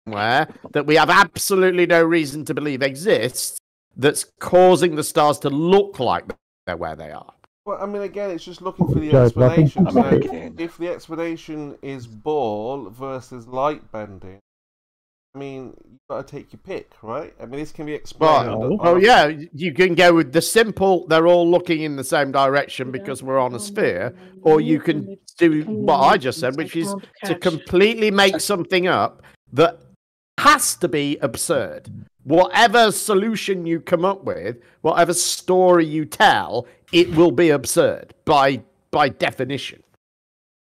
somewhere that we have absolutely no reason to believe exists that's causing the stars to look like they're where they are. Well, I mean, again, it's just looking for the explanation. So if the explanation is ball versus light bending, I mean, you've got to take your pick, right? I mean, this can be explained. Yeah, you can go with the simple, they're all looking in the same direction because we're on a sphere, or you can do what I just said, which is to completely make something up that has to be absurd. Whatever solution you come up with, whatever story you tell, it will be absurd by definition.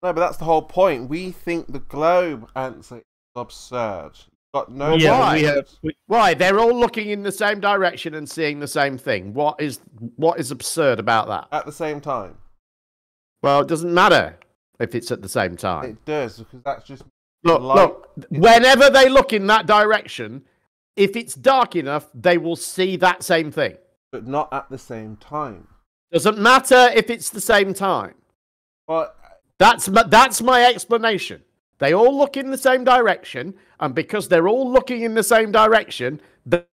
No, but that's the whole point. We think the globe answer is absurd. Got no why? They're all looking in the same direction and seeing the same thing. What is absurd about that? At the same time. Well, it doesn't matter if it's at the same time. It does, because that's just look. Whenever they look in that direction, if it's dark enough, they will see that same thing. But not at the same time. Doesn't matter if it's the same time. But that's my explanation. They all look in the same direction, and because they're all looking in the same direction,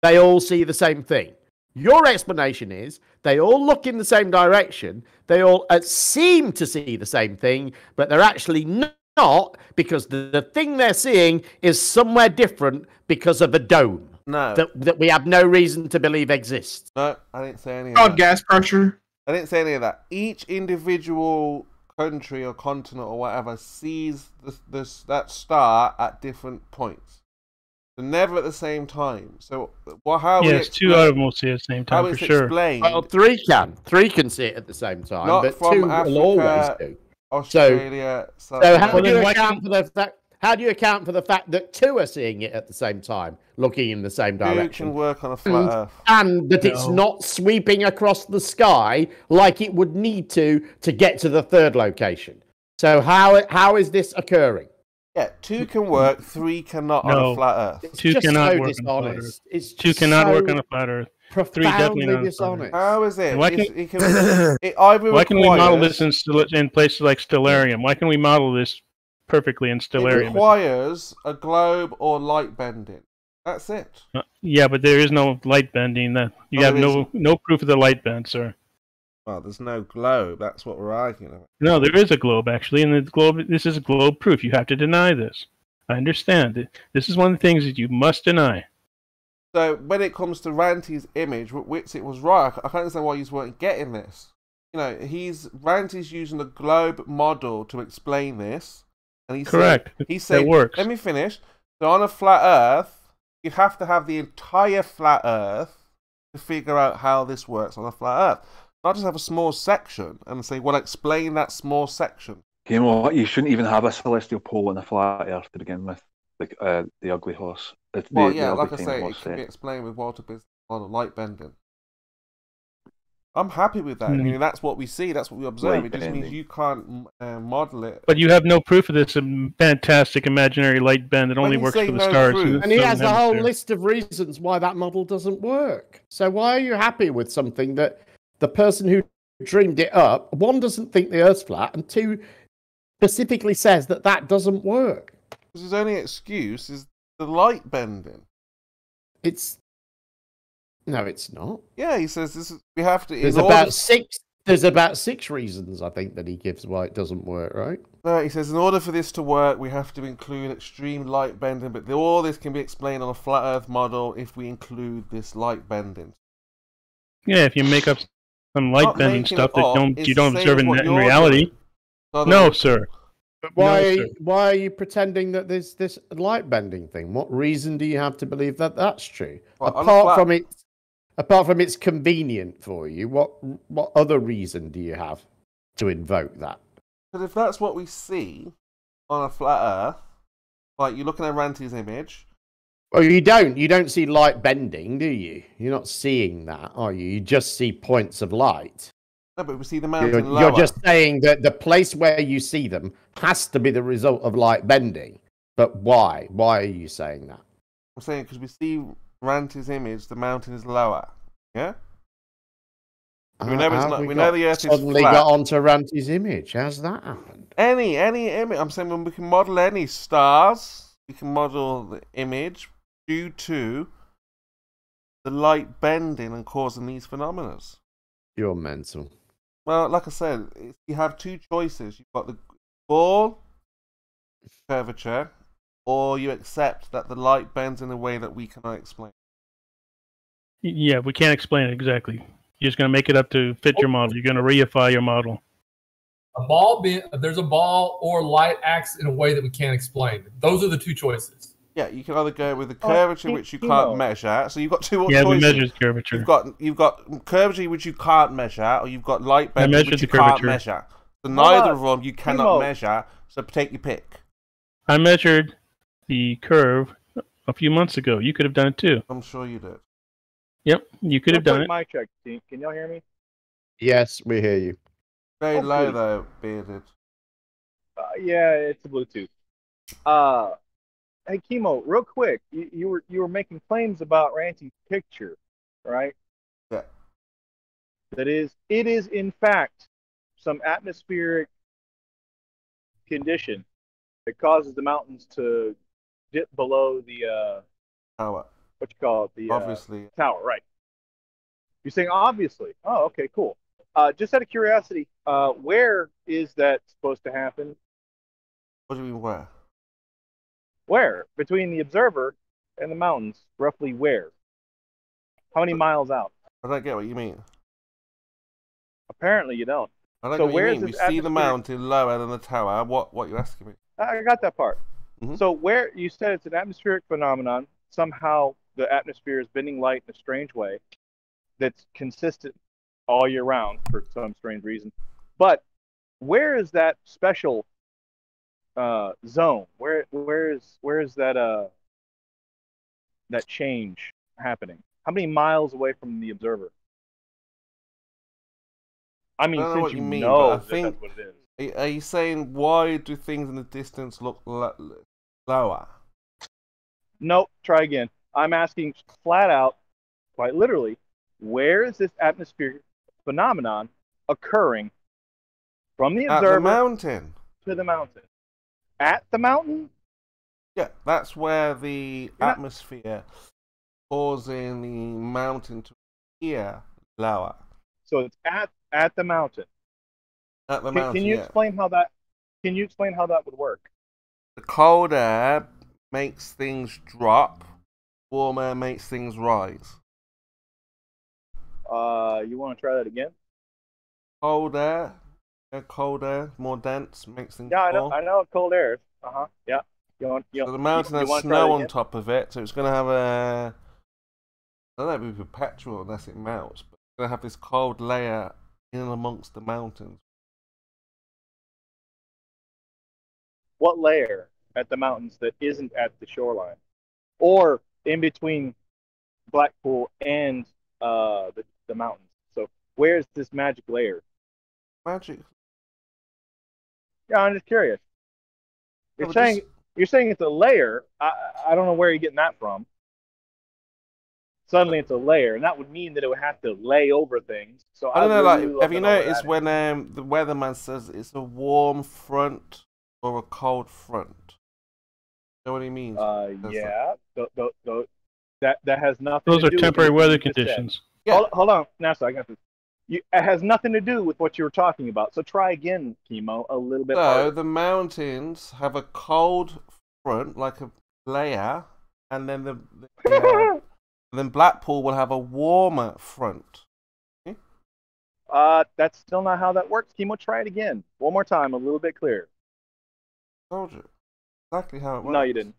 they all see the same thing. Your explanation is they all look in the same direction, they all seem to see the same thing, but they're actually not, because the thing they're seeing is somewhere different because of a dome. No. That we have no reason to believe exists. No, I didn't say any of that. Gas pressure. I didn't say any of that. Each individual country or continent or whatever sees that star at different points. So never at the same time. So two out of them will see it at the same time, for sure. Well, three can see it at the same time, not but from two Africa, will always do. Australia, so how do you account for the fact? How do you account for the fact that two are seeing it at the same time, looking in the same direction? Two can work on a flat Earth, and that it's not sweeping across the sky like it would need to get to the third location. So how is this occurring? Yeah, two can work, three cannot on a flat Earth. Two cannot work on a flat Earth. Two cannot work on a flat Earth. Three definitely not dishonest. How is it? Why can we model this in places like Stellarium? Why can we model this perfectly in Stellarium? It requires a globe or light bending. That's it. Yeah, but there is no light bending. You have no proof of the light bend, sir. Well, there's no globe. That's what we're arguing about. No, there is a globe, actually, and this is a globe proof. You have to deny this. I understand. This is one of the things that you must deny. So, when it comes to Ranty's image, Whitsitt was right. I can't understand why you weren't getting this. You know, Ranty's using a globe model to explain this. And he said, it works. Let me finish. So, on a flat Earth, you have to have the entire flat Earth to figure out how this works on a flat Earth. Not just have a small section and say, well, explain that small section. You know what? You shouldn't even have a celestial pole on a flat Earth to begin with. The ugly horse. Like I say, it can be explained with Walter Bismarck's model, light bending. I'm happy with that. I mean, that's what we see. That's what we observe. It just means you can't model it. But you have no proof of this fantastic imaginary light bend that only works for the stars. And he has a whole list of reasons why that model doesn't work. So why are you happy with something that the person who dreamed it up, one, doesn't think the Earth's flat, and two, specifically says that doesn't work? Because his only excuse is the light bending. No, it's not. Yeah, he says we have to. There's about six reasons, I think, that he gives why it doesn't work, right? No, he says in order for this to work, we have to include extreme light bending, but all this can be explained on a flat Earth model if we include this light bending. Yeah, if you make up some light bending stuff that you don't observe in reality. No, sir. But why are you pretending that there's this light bending thing? What reason do you have to believe that that's true? Apart from it's convenient for you, what other reason do you have to invoke that? Because if that's what we see on a flat Earth, like you're looking at Ranty's image. Well, you don't see light bending, do you? You're not seeing that, are you? You just see points of light. No, but we see the mountain lower. You're just saying that the place where you see them has to be the result of light bending. But why? Why are you saying that? I'm saying because we see Ranty's image, the mountain is lower. Yeah? We know the Earth is flat. Suddenly got onto Ranty's image. How's that happened? Any image. I'm saying when we can model any stars, we can model the image due to the light bending and causing these phenomena. You're mental. Well, like I said, you have two choices. You've got the ball curvature, or you accept that the light bends in a way that we cannot explain. Yeah, we can't explain it exactly. You're just going to make it up to fit your model. You're going to reify your model. There's a ball or light acts in a way that we can't explain. Those are the two choices. Yeah, you can either go with the curvature, which you can't measure. So you've got two choices. Yeah, we measured curvature. You've got curvature, which you can't measure, or you've got light bending, which you can't measure. So neither of them you cannot measure. So take your pick. I measured the curve a few months ago. You could have done it too. I'm sure you did. Yep, you could have done it. My check. Can y'all hear me? Yes, we hear you. Very low though, bearded. Yeah, it's a Bluetooth. Hey, Chemo, real quick, you were making claims about Ranty's picture, right? Yeah. It is in fact some atmospheric condition that causes the mountains to dip below the tower. What you call it? The obviously tower, right? You're saying obviously. Oh, okay, cool. Just out of curiosity, where is that supposed to happen? What do you mean where? Where? Between the observer and the mountains, roughly where? How many miles out? I don't get what you mean. Apparently you don't. I don't get what you mean. We see the mountain lower than the tower. What you're asking me? I got that part. Mm-hmm. So where you said it's an atmospheric phenomenon, somehow the atmosphere is bending light in a strange way that's consistent all year round for some strange reason. But where is that special zone? Where is that that change happening? How many miles away from the observer? I mean, since you know that's what it is. Are you saying why do things in the distance look lower? Nope. Try again. I'm asking flat out, quite literally, where is this atmospheric phenomenon occurring from the observer at the mountain to the mountain? At the mountain? Yeah, that's where the atmosphere causing the mountain to appear lower. So it's at the mountain. At the mountain. Can you explain how that? Can you explain how that would work? The cold air makes things drop. Warm air makes things rise. You want to try that again? Cold air, more dense, makes things. Yeah, fall. I know cold air. Yeah. So the mountain has snow on top of it, so it's going to have a. I don't know if it'll be perpetual unless it melts, but it's going to have this cold layer in and amongst the mountains. What layer at the mountains that isn't at the shoreline, or in between Blackpool and the mountains? So where's this magic layer? Magic? Yeah, I'm just curious. You're saying it's a layer. I don't know where you're getting that from. Suddenly it's a layer, and that would mean that it would have to lay over things. So I don't know. Like, have you noticed when the weatherman says it's a warm front or a cold front? You know what he means? Yeah. That has nothing. Those to are do temporary with weather conditions. Yeah. Hold on, NASA. I got this. It has nothing to do with what you were talking about. So try again, Chemo, a little bit harder. So the mountains have a cold front, like a layer, and then then Blackpool will have a warmer front. Okay? That's still not how that works. Chemo, try it again. One more time, a little bit clearer. Told you. Exactly how it works. No, you didn't.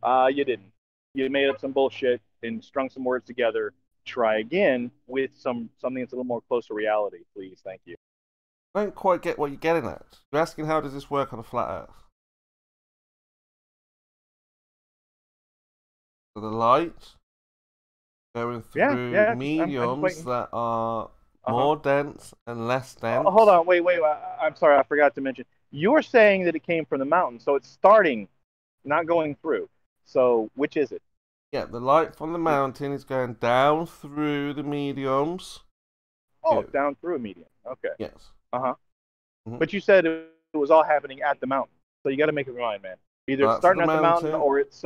You didn't. You made up some bullshit and strung some words together. Try again with something that's a little more close to reality, please. Thank you. I don't quite get what you're getting at. You're asking how does this work on a flat Earth? So the light going through mediums that are more dense and less dense. Hold on, wait. I'm sorry, I forgot to mention. You're saying that it came from the mountain, so it's starting, not going through. So which is it? Yeah, the light from the mountain is going down through the mediums. Oh, down through a medium. Okay. Yes. Mm-hmm. But you said it was all happening at the mountain, so you got to make it rhyme, man. Either it's That's starting the at the mountain mountain. or it's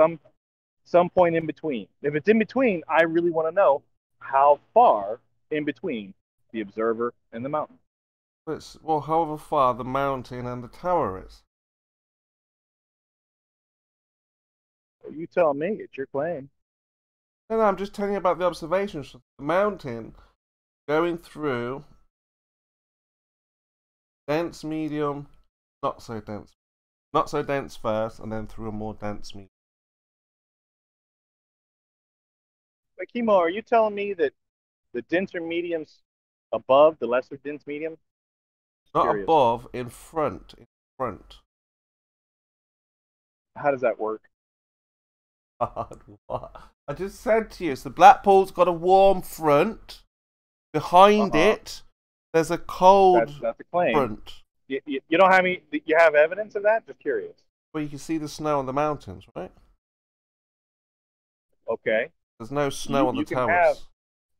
some point in between. If it's in between, I really want to know how far in between the observer and the mountain. It's, well, however far the mountain and the tower is. Well, you tell me. It's your claim. No, I'm just telling you about the observations. The mountain going through dense, medium, not so dense. Not so dense first, and then through a more dense medium. But Chemo, are you telling me that the denser medium's above the lesser dense medium? Not Curious. above, in front. In front. How does that work? What? I just said to you, so the Blackpool's got a warm front. Behind it, there's a cold That's a claim. front. You don't have any. You have evidence of that? Just curious. Well, you can see the snow on the mountains, right? Okay. There's no snow on the you can towers.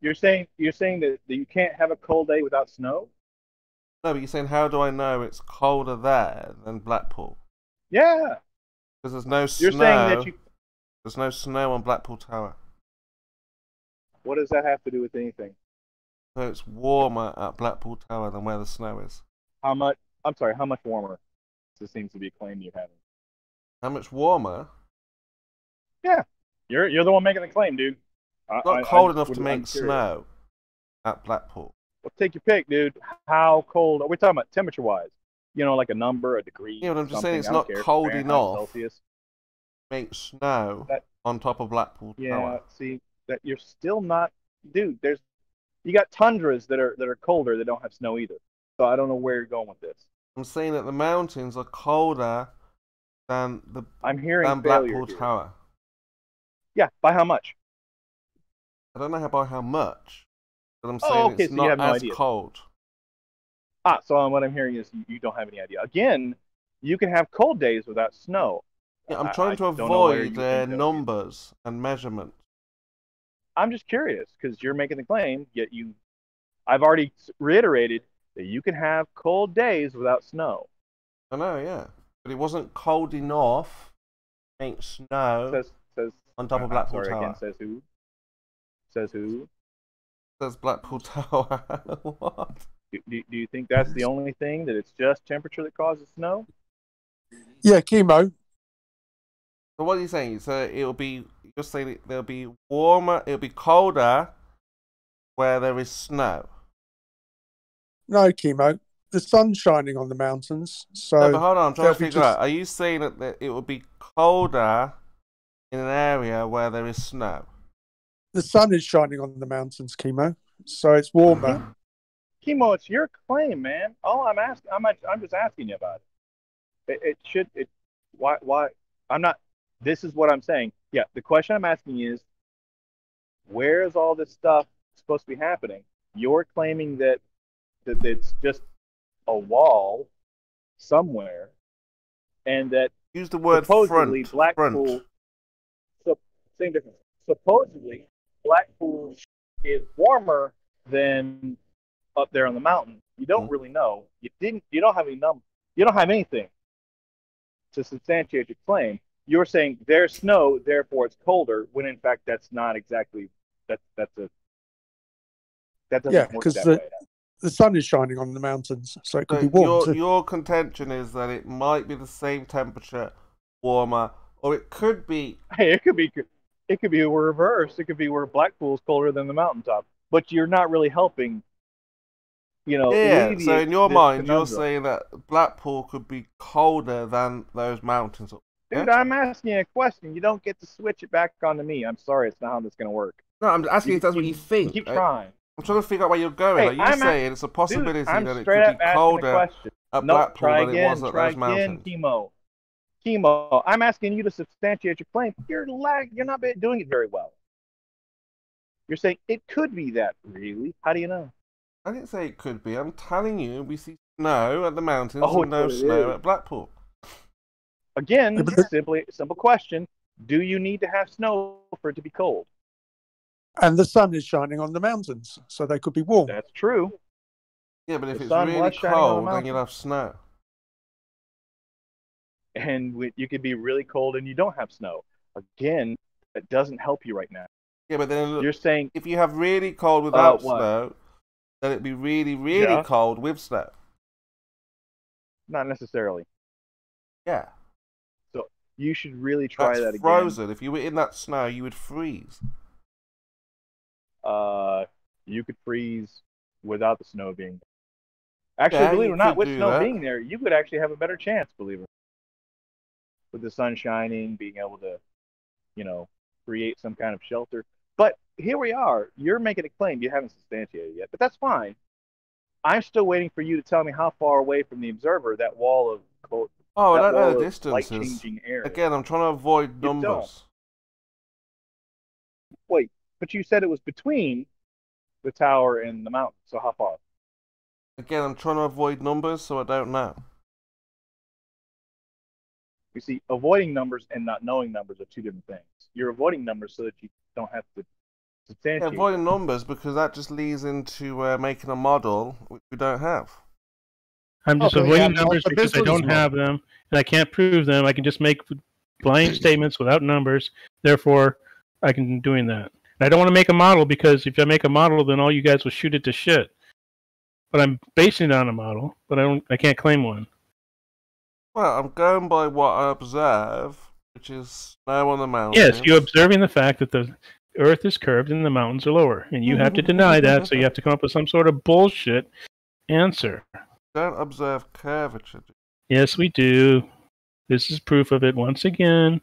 You're saying that you can't have a cold day without snow? No, but you're saying, how do I know it's colder there than Blackpool? Yeah. Because there's no snow. You're saying that you. There's no snow on Blackpool Tower. What does that have to do with anything? So it's warmer at Blackpool Tower than where the snow is. How much? I'm sorry. How much warmer? This seems to be a claim you're having. How much warmer? Yeah. You're the one making the claim, dude. Not cold enough to make snow at Blackpool. Well, take your pick, dude. How cold are we talking about temperature-wise? You know, like a number, a degree. Yeah, but I'm just saying it's I don't not care. cold Fahrenheit, enough Celsius. Make snow That- on top of Blackpool Yeah, Tower. see that you're still not, dude. You got tundras that are colder that don't have snow either. So I don't know where you're going with this. I'm saying that the mountains are colder than I'm hearing than failure Blackpool here. Tower. Yeah, by how much? I don't know by how much, but I'm Oh, saying okay, it's so you not have no as idea. cold. So what I'm hearing is you don't have any idea. Again, you can have cold days without snow. Yeah, I'm trying to don't know where you avoid think that would be. numbers and measurements. I'm just curious because you're making the claim, yet I've already reiterated that you can have cold days without snow. I know, yeah, but it wasn't cold enough to make snow Says on top of Blackpool sorry, Tower. again, says who? Says who? Says Blackpool Tower. What? Do you think that's the only thing, that it's just temperature that causes snow? Yeah, Chemo. So what are you saying? So you're saying there'll be warmer, it'll be colder where there is snow. No, Chemo. The sun's shining on the mountains, so No, but hold on, I'm trying to there'll be figure out. Are you saying that it will be colder in an area where there is snow? the sun is shining on the mountains, Chemo, so it's warmer. Chemo, it's your claim, man. All I'm asking, I'm just asking you about it. Why? I'm not. This is what I'm saying. Yeah, the question I'm asking is, where is all this stuff supposed to be happening? You're claiming that it's just a wall somewhere, and that Use the word supposedly front. Blackpool. Front. So same difference. Supposedly Blackpool is warmer than up there on the mountain. You don't really know. You don't have any you don't have anything to substantiate your claim. You're saying there's snow, therefore it's colder, when in fact that's not exactly that doesn't Yeah, work because that way. the sun is shining on the mountains, so it could So be warm. too. your contention is that it might be the same temperature, warmer, or it could be. Hey, it could be reversed. It could be where Blackpool's colder than the mountaintop. But you're not really helping. Yeah. alleviate So in your this mind, you're conundrum. saying that Blackpool could be colder than those mountains. Dude, Yeah? I'm asking you a question. You don't get to switch it back onto me. I'm sorry, it's not how this is going to work. No, I'm asking if that's what you think. Keep trying. I'm trying to figure out where you're going. Hey, Are you I'm saying it's a possibility Dude, I'm that it straight could up be asking colder a question. at No, Blackpool try than it again. was at Try those mountains? again, Chemo. I'm asking you to substantiate your claim. You're not doing it very well. You're saying it could be that. Really? How do you know? I didn't say it could be. I'm telling you, we see snow at the mountains Oh, and no it's what it snow is. at Blackpool. Again, Yeah, but simple question. Do you need to have snow for it to be cold? And the sun is shining on the mountains, so they could be warm. That's true. Yeah, but if The it's sun really was shining on the cold, then mountain. you'll have snow. and you could be really cold and you don't have snow. Again, that doesn't help you right now. Yeah, but then You're saying if you have really cold without what? snow, then it'd be really, really cold with snow. Not necessarily. Yeah. So you should really try that again. Frozen. If you were in that snow, you would freeze. You could freeze without the snow being there. Actually, believe it or not, with snow being there, you would actually have a better chance, believe it or not. With the sun shining, being able to, create some kind of shelter. But here we are. You're making a claim you haven't substantiated yet, but that's fine. I'm still waiting for you to tell me how far away from the observer that wall of cold. Oh, I don't know the distances. Light-changing air. Again, I'm trying to avoid numbers. Wait, but you said it was between the tower and the mountain. So how far? Again, I'm trying to avoid numbers, so I don't know. You see, avoiding numbers and not knowing numbers are two different things. You're avoiding numbers so that you don't have to substantiate. Yeah, avoiding numbers because that just leads into making a model which we don't have. I'm just avoiding numbers because I don't have them and I can't prove them. I can just make blind statements without numbers. Therefore, I can doing that. And I don't want to make a model because if I make a model, then all you guys will shoot it to shit. But I'm basing it on a model, but I can't claim one. Well, I'm going by what I observe, which is snow on the mountains. Yes, you're observing the fact that the Earth is curved and the mountains are lower, and you have to deny that. So you have to come up with some sort of bullshit answer. Don't observe curvature. Yes, we do. This is proof of it. Once again,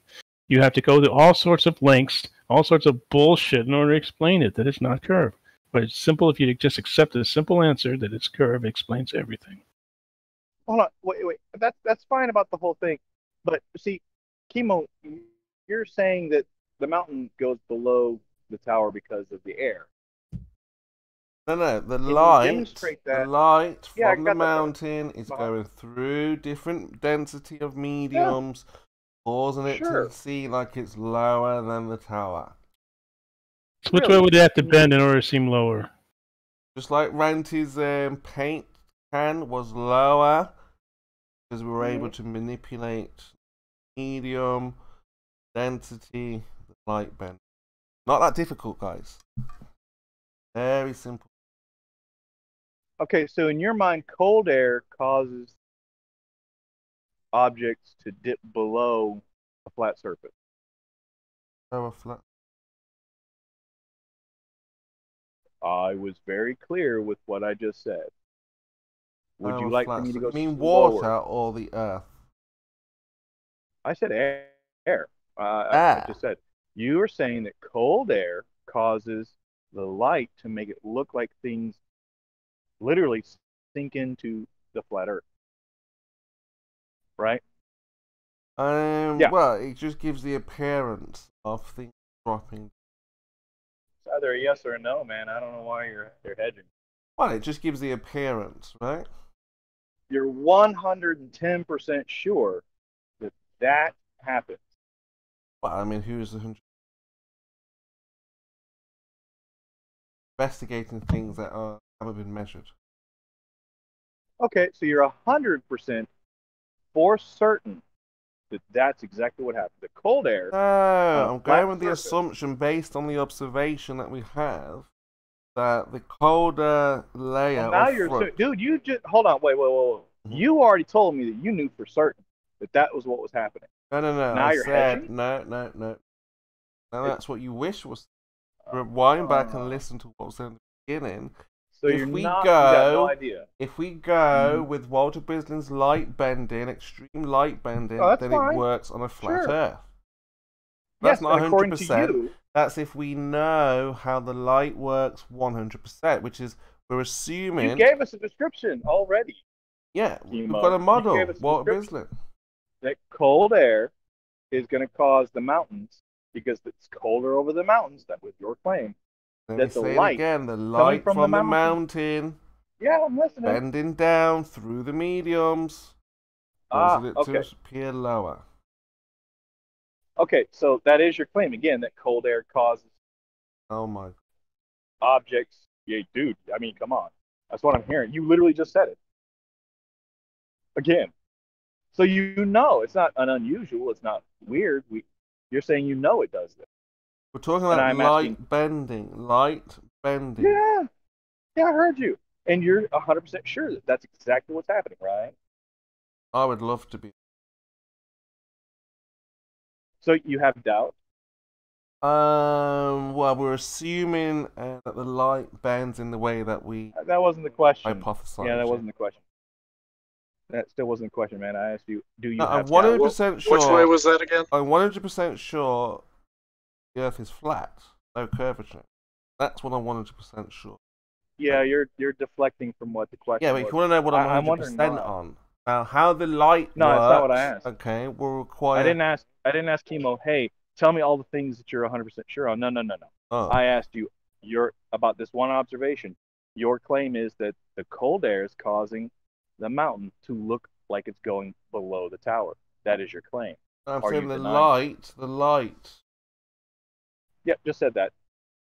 you have to go to all sorts of lengths, all sorts of bullshit in order to explain it, that it's not curved. But it's simple if you just accept a simple answer that it's curved, it explains everything. Hold on, wait. That's fine about the whole thing. But see, Chemo, you're saying that the mountain goes below the tower because of the air. No, the light from the mountain is going through different density of mediums, causing it to seem like it's lower than the tower. So which way would it have to bend in order to seem lower? Just like Ranty's paint can was lower, because we were able to manipulate medium, density, light bend. Not that difficult, guys. Very simple. Okay, so in your mind, cold air causes objects to dip below a flat surface. Oh, a flat. I was very clear with what I just said. Would you like for me to go? You mean slower? water or the earth? I said air. I just said you were saying that cold air causes the light to make it look like things literally sink into the flat Earth, right? Well, it just gives the appearance of things dropping. It's either a yes or a no, man. I don't know why you're hedging. Well, it just gives the appearance, right? You're 110% sure that that happens. Well, I mean, who's investigating things that haven't been measured? Okay, so you're 100% for certain that that's exactly what happened. The cold air. No, I'm going with the assumption based on the observation that we have that the colder layer. Well, now you're dude. You just hold on. Wait. Mm-hmm. You already told me that you knew for certain that was what was happening. No. Now you're hedging? No. Now that's what you wish was. Rewind back and listen to what was in the beginning. So you got no idea. If we go with Walter Bislin's light bending, extreme light bending, then it works on a flat Earth. That's not 100%. That's if we know how the light works 100%, which is we're assuming. You gave us a description already. Yeah, we've got a model. Walter Bislin. That cold air is going to cause the mountains, because it's colder over the mountains. That was your claim. Let me say it again. The light from the mountain. Yeah, I'm listening. Bending down through the mediums. Causes it to appear lower. Okay, so that is your claim again. That cold air causes. Oh my. Objects. Yeah, dude. I mean, come on. That's what I'm hearing. You literally just said it. Again. So you know, it's not an unusual, it's not weird. You're saying you know it does this. We're talking about light bending. Light bending. Yeah, I heard you. And you're 100% sure that that's exactly what's happening, right? I would love to be. So you have doubt? Well, we're assuming that the light bends in the way that we... That wasn't the question. Hypothesize. Yeah, that wasn't the question. That still wasn't the question, man. I asked you, do you have I'm 100% sure... Which way was that again? I'm 100% sure the Earth is flat. No curvature. That's what I'm 100% sure. Yeah, you're deflecting from what the question was. Yeah, but if you want to know what I'm 100% on... Now, how the light works... No, that's not what I asked. Okay, will require... I didn't ask Chemo, hey, tell me all the things that you're 100% sure on. No. Oh. I asked you about this one observation. Your claim is that the cold air is causing the mountain to look like it's going below the tower. That is your claim. I'm saying the light. Yep, just said that.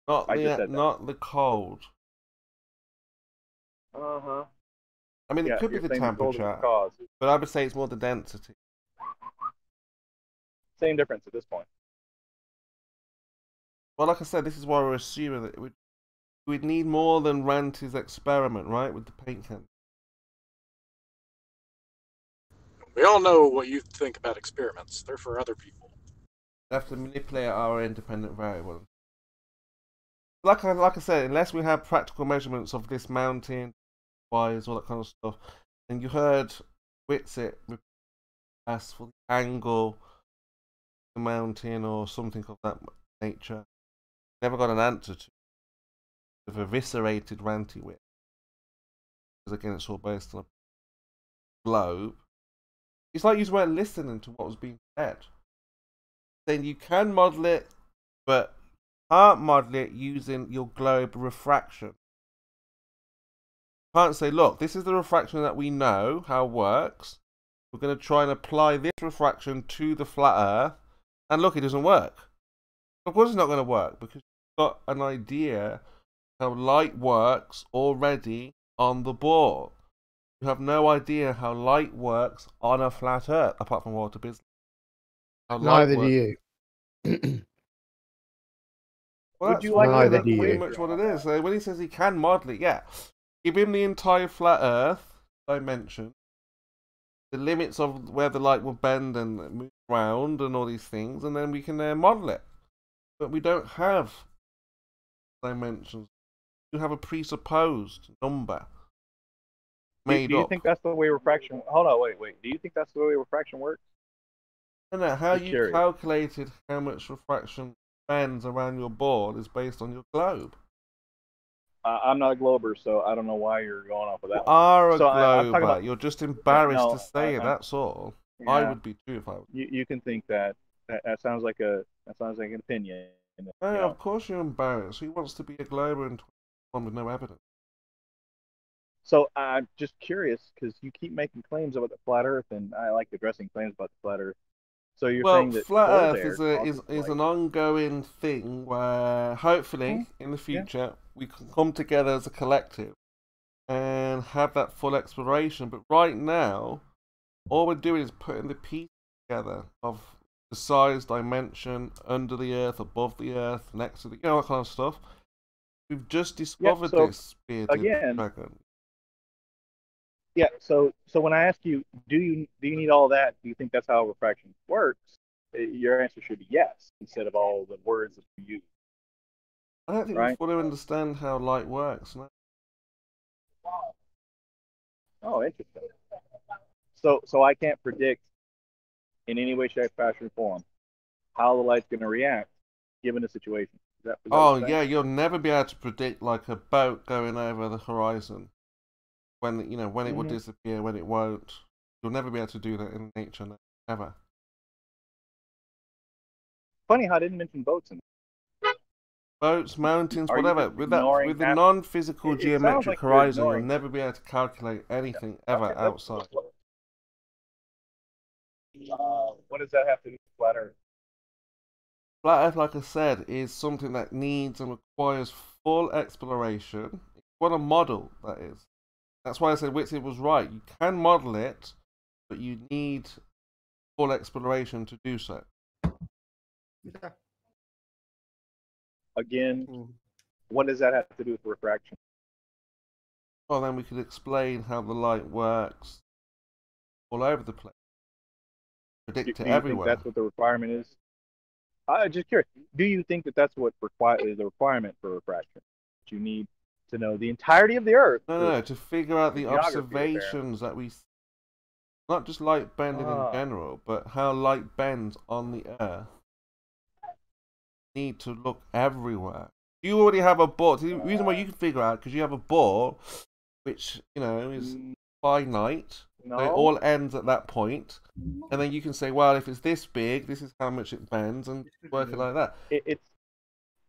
Not the cold. Uh-huh. I mean, it could be the temperature, but I would say it's more the density. Same difference at this point. Well, like I said, this is why we're assuming that we'd need more than Ranty's experiment, right, with the paint can. We all know what you think about experiments. They're for other people. We have to manipulate our independent variable. Like I said, unless we have practical measurements of this mountain, wires, all that kind of stuff, and you heard Witsit ask for the angle of the mountain or something of that nature. Never got an answer to. They've eviscerated Ranty Wit. Because again, it's all based on a globe. It's like you weren't listening to what was being said. Then you can model it, but can't model it using your globe refraction. You can't say, look, this is the refraction that we know how it works. We're going to try and apply this refraction to the flat Earth, and look, it doesn't work. Of course it's not going to work, because you've got an idea how light works already on the board. You have no idea how light works on a flat Earth, apart from water business. Neither do you. Well, that's pretty much what it is. So when he says he can model it, yeah. Give him the entire flat Earth dimension, the limits of where the light will bend and move around and all these things, and then we can model it. But we don't have dimensions. You have a presupposed number. Do you think that's the way refraction... Hold on, wait. Do you think that's the way refraction works? No, how you calculated how much refraction bends around your board is based on your globe. I'm not a glober, so I don't know why you're going off of that. You are a glober. You're just embarrassed to say it. That's all. Yeah. I would be too if I was. You can think that. That sounds like an opinion. No, of course you're embarrassed. Who wants to be a glober in 2021 with no evidence? So I'm just curious because you keep making claims about the flat Earth, and I like addressing claims about the flat Earth. So you're saying that flat Earth is an ongoing thing where hopefully in the future we can come together as a collective and have that full exploration. But right now, all we're doing is putting the pieces together of the size, dimension, under the Earth, above the Earth, next to the, that kind of stuff. We've just discovered this bearded dragon. Yeah, so when I ask you, do you need all that? Do you think that's how refraction works? Your answer should be yes, instead of all the words that you use. I don't think we fully understand how light works. No? Oh, interesting. So I can't predict in any way, shape, fashion, or form how the light's going to react given the situation. Is that yeah, you'll never be able to predict like a boat going over the horizon. When it will disappear, when it won't. You'll never be able to do that in nature, ever. Funny how I didn't mention boats in there. Boats, mountains, whatever. With the non-physical geometric horizon, you'll never be able to calculate anything ever outside. What does that have to do with flat Earth? Flat Earth, like I said, is something that needs and requires full exploration. What a model that is. That's why I said Witsit was right. You can model it, but you need full exploration to do so. Yeah. Again, what does that have to do with refraction? Well, then we could explain how the light works all over the place. Predict it everywhere. Think that's what the requirement is? I'm just curious. Do you think that that's what is a requirement for refraction? That you need to know the entirety of the Earth? No, to figure out the observations that we see. Not just light bending in general, but how light bends on the Earth. You need to look everywhere. You already have a ball. The reason why you can figure out because you have a ball, which is finite. No. So it all ends at that point, and then you can say, well, if it's this big, this is how much it bends, and work it like that.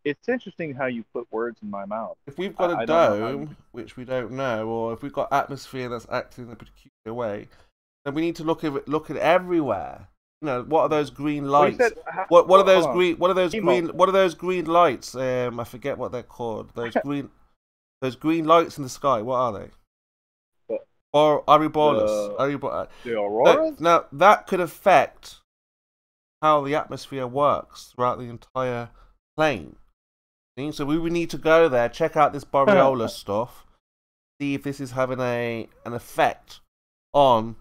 It's interesting how you put words in my mouth. If we've got a dome, which we don't know, or if we've got atmosphere that's acting in a particular way, then we need to look at everywhere. What are those green lights? What are those green lights? I forget what they're called. Those green lights in the sky. What are they? Or Aurebolas. The auroras? Now that could affect how the atmosphere works throughout the entire plane. So we would need to go there, check out this borealis stuff, see if this is having an effect on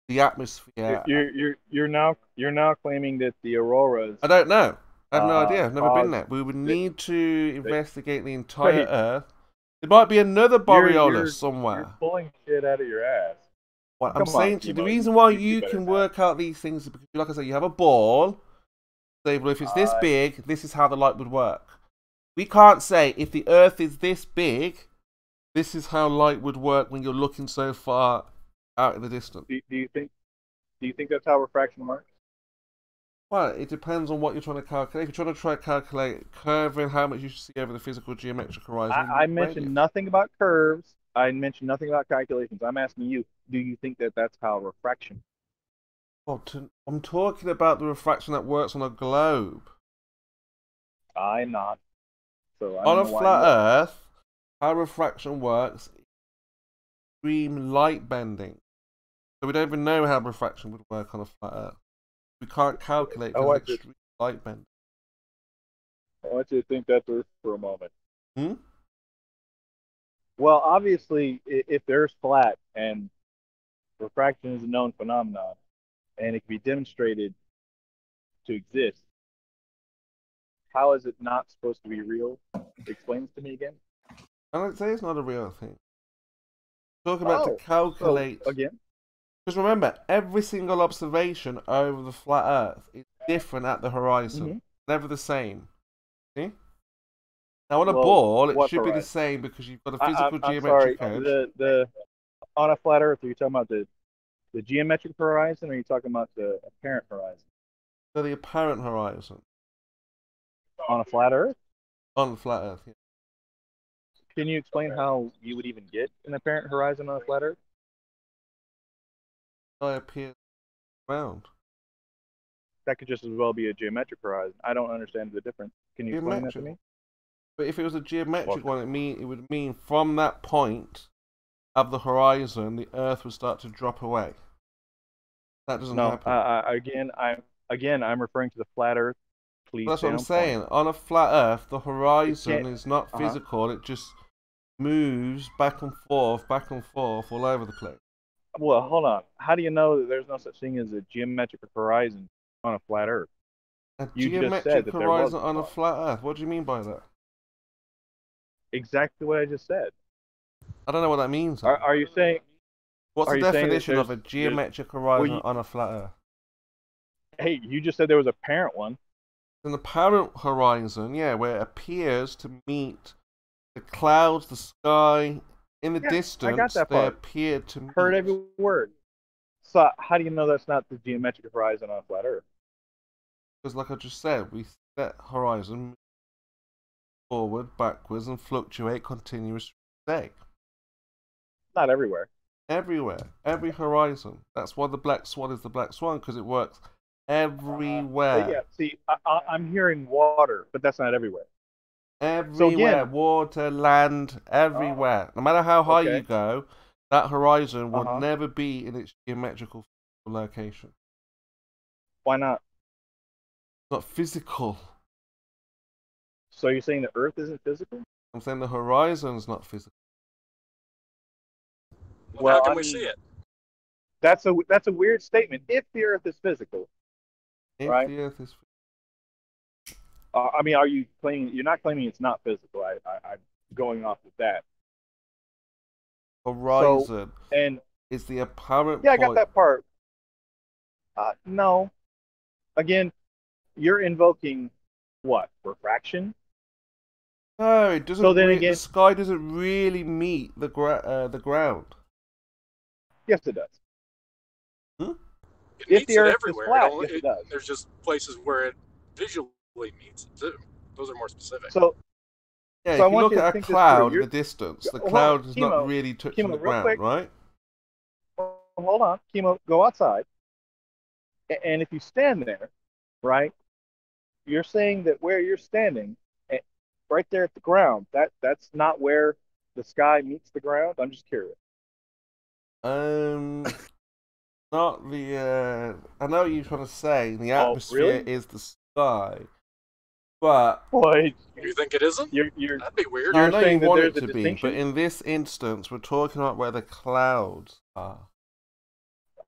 the atmosphere. You're now claiming that the auroras. I don't know. I have no idea. I've never been there. We would need to investigate the entire Earth. There might be another borealis somewhere. You're pulling shit out of your ass. What I'm saying to you, the reason why you can work out these things is because, like I said, you have a ball. Say, well, if it's this big, this is how the light would work. We can't say if the Earth is this big, this is how light would work when you're looking so far out in the distance. Do you think that's how refraction works? Well, it depends on what you're trying to calculate. If you're trying to calculate curving, how much you see over the physical geometric horizon. I mentioned nothing about curves. I mentioned nothing about calculations. I'm asking you, do you think that that's how refraction? Well, I'm talking about the refraction that works on a globe. I'm not. So on a flat Earth, how refraction works is extreme light bending. So we don't even know how refraction would work on a flat Earth. We can't calculate for extreme light bending. I want you to think that through for a moment. Well, obviously, if the Earth's flat and refraction is a known phenomenon, and it can be demonstrated to exist, how is it not supposed to be real? Explain this to me again. I don't say it's not a real thing. Talk about to calculate again. Because remember, every single observation over the flat Earth is different at the horizon. Never the same. See? Now on a ball, it should be the same because you've got a physical geometric edge. On a flat Earth, are you talking about the geometric horizon, or are you talking about the apparent horizon? So the apparent horizon. On a flat Earth? On the flat Earth, yeah. Can you explain how you would even get an apparent horizon on a flat Earth? I appear round. That could just as well be a geometric horizon. I don't understand the difference. Can you explain that to me? But if it was a geometric one, it would mean from that point of the horizon, the Earth would start to drop away. That doesn't happen. Again, I'm referring to the flat Earth. Please. That's what I'm saying. On a flat Earth, the horizon is not physical. It just moves back and forth all over the place. Well, hold on. How do you know that there's no such thing as a geometric horizon on a flat Earth? You geometric horizon on a flat Earth? What do you mean by that? Exactly what I just said. I don't know what that means. Are you saying... What's the definition of a geometric horizon on a flat Earth? Hey, you just said there was a apparent one. An apparent horizon, yeah, where it appears to meet the clouds, the sky... In the distance, they appear to meet. Heard every word. So how do you know that's not the geometric horizon on a flat Earth? Because like I just said, we set horizon forward, backwards, and fluctuate continuously day. Not everywhere. Everywhere. Every horizon. That's why the black swan is the black swan, because it works everywhere. Yeah, see, I'm hearing water, but that's not everywhere. Everywhere, water, land, everywhere. No matter how high you go, that horizon will never be in its geometrical location. Why not? It's not physical. So you're saying the Earth isn't physical? I'm saying the horizon's not physical. Well, how can we see it? That's a weird statement. If the Earth is physical, If right? the Earth is I mean, are you claiming? You're not claiming it's not physical. I'm going off of that. horizon And is the apparent yeah, point. I got that part. No. Again, you're invoking what? Refraction? No, it doesn't. So then the again, sky doesn't really meet the ground. yes, it does. It If meets the it Earth is everywhere. flat, yes, it does. There's just places where it visually meets it too. Those are more specific. So Yeah, So I if you want look you to at a think this cloud through. in the distance, the Hold on, cloud is not Chemo, really touching Chemo, the real ground, quick. right? Hold on, Chemo, go outside. And if you stand there, right, you're saying that where you're standing, right there at the ground, that's not where the sky meets the ground? I'm just curious. Not the. I know what you're trying to say. The Oh, atmosphere really? is the sky, but Boy, You think it isn't? you're That'd be weird. I You're know saying you that want there's it a to be. distinction? But in this instance, we're talking about where the clouds are.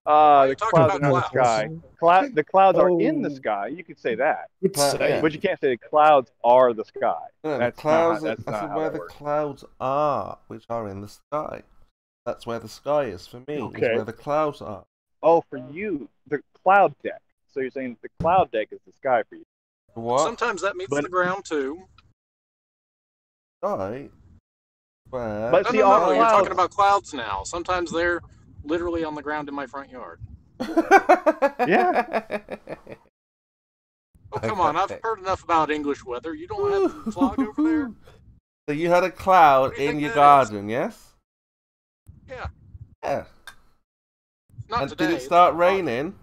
the talking clouds are about not the clouds. sky. The clouds are in the Oh. sky. You could say that, Good Cloud- say. yeah. but you can't say the clouds are the sky. No, the That's clouds. not. That's I not said how where that the works. clouds are, which are in the sky. That's where the sky is for me. Is Okay. where the clouds are. Oh, for you, the cloud deck. So you're saying the cloud deck is the sky for you? What? Sometimes that meets But- the ground too. Sky. Where? But No, see, no, all no, no. You're clouds- talking about clouds now. Sometimes they're literally on the ground in my front yard. Yeah. Oh, come on. I've heard enough about English weather. You don't have fog over there? So you had a cloud What do you in think your that garden, yes? Yeah. Yeah. Not And today. did it it's start not raining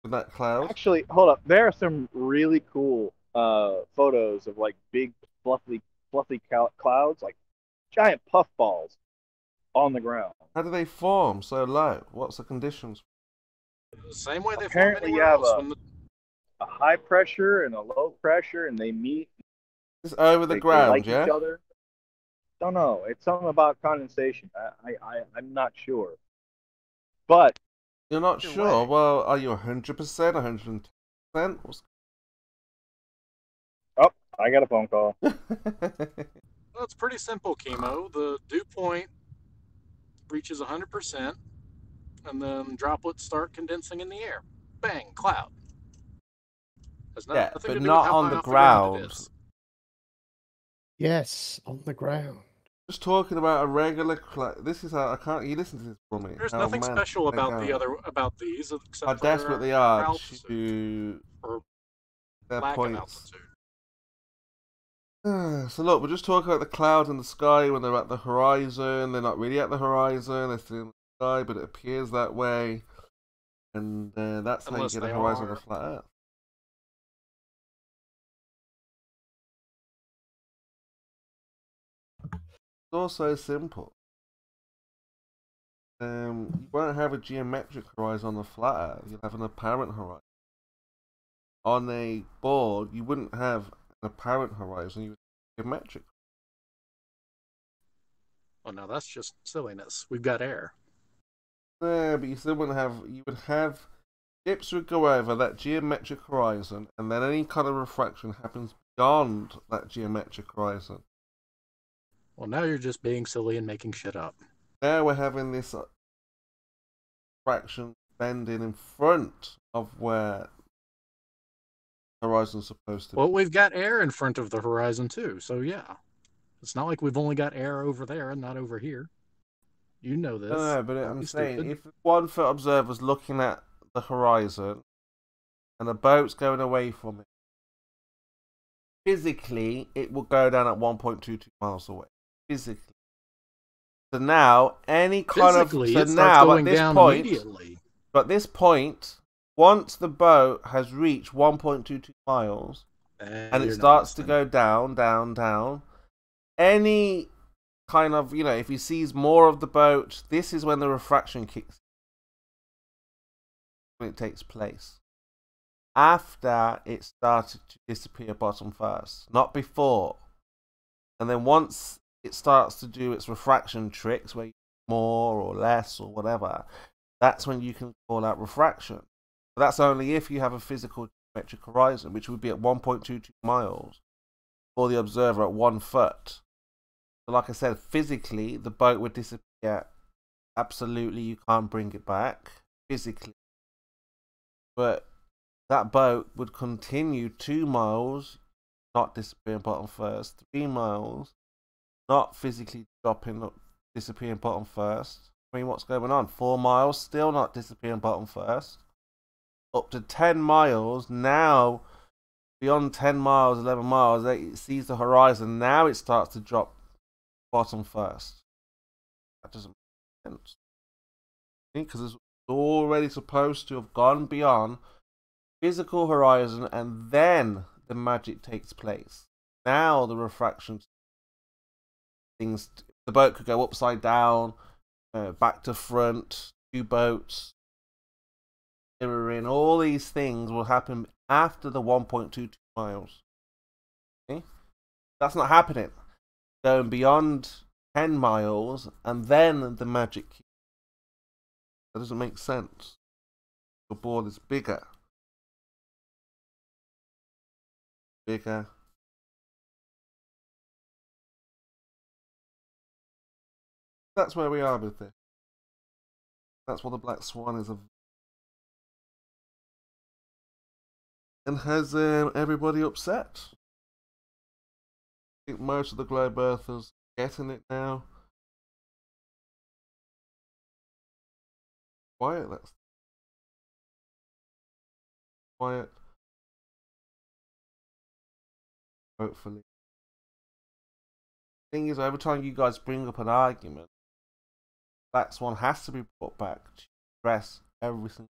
with that cloud? Actually, hold up. There are some really cool photos of like big fluffy clouds, like giant puffballs on the ground. How do they form so low? What's the conditions? the same way they form Apparently, you anywhere have else. When the, a high pressure and a low pressure, and they meet. It's over the They ground, like yeah? each other. Don't know. It's something about condensation. I'm not sure. But You're not Either sure? way. Well, are you 100%, 110%? oh, I got a phone call. well, it's pretty simple, Chemo. The dew point reaches 100%, and then droplets start condensing in the air. Bang, cloud. Has Yeah, nothing but to do not with how on high the off the ground it ground. is. Yes, on the ground. Just talking about a regular cloud. This is how I can't. You listen to this for me. There's how nothing mad special they about go. about these except How for desperate they their are altitude to or their lack of points. altitude. So look, we're just talking about the clouds in the sky when they're at the horizon. They're not really at the horizon. They're still in the sky, but it appears that way. And that's how you Unless get a they horizon are. on a flat Earth. It's all so simple. You won't have a geometric horizon on a flat Earth. You'll have an apparent horizon. On a board, you wouldn't have an apparent horizon. You would have geometric. Well, no, that's just silliness. We've got air. Yeah, but you still wouldn't have. You would have ships would go over that geometric horizon, and then any kind of refraction happens beyond that geometric horizon. Well, now you're just being silly and making shit up. Now we're having this fraction bending in front of where the horizon's supposed to be. Well, we've got air in front of the horizon too, so yeah. It's not like we've only got air over there and not over here. You know this. No, but Don't I'm be saying, stupid. if 1 foot observer's looking at the horizon and a boat's going away from it, physically it will go down at 1.22 miles away. Physically. So now, any kind Physically, of... it So starts now, going at this down point, immediately. but this point, once the boat has reached 1.22 miles, and it You're not starts to listening. go down, down, down, any kind of, if he sees more of the boat, this is when the refraction kicks. when it takes place. After it started to disappear bottom first, not before. And then once it starts to do its refraction tricks, where you more or less or whatever, that's when you can call out refraction. But that's only if you have a physical geometric horizon, which would be at 1.22 miles, or the observer at 1 foot. So like I said, physically, the boat would disappear. Absolutely, you can't bring it back physically. But that boat would continue 2 miles, not disappearing bottom first, 3 miles, not physically dropping, disappearing bottom first. I mean, what's going on? 4 miles, still not disappearing bottom first. Up to 10 miles, now beyond 10 miles, 11 miles, it sees the horizon, now it starts to drop bottom first. That doesn't make sense. Because it's already supposed to have gone beyond physical horizon, and then the magic takes place. Now the refraction things, the boat could go upside down, back to front, 2 boats, mirroring, all these things will happen after the 1.22 miles. Okay? That's not happening. Going beyond 10 miles, and then the magic. That doesn't make sense. The board is bigger. Bigger. That's where we are with this. That's what the Black Swan is. And has everybody upset? I think most of the globe earthers are getting it now. Quiet, let's quiet. Hopefully. Thing is, every time you guys bring up an argument, Black Swan has to be brought back to address everything.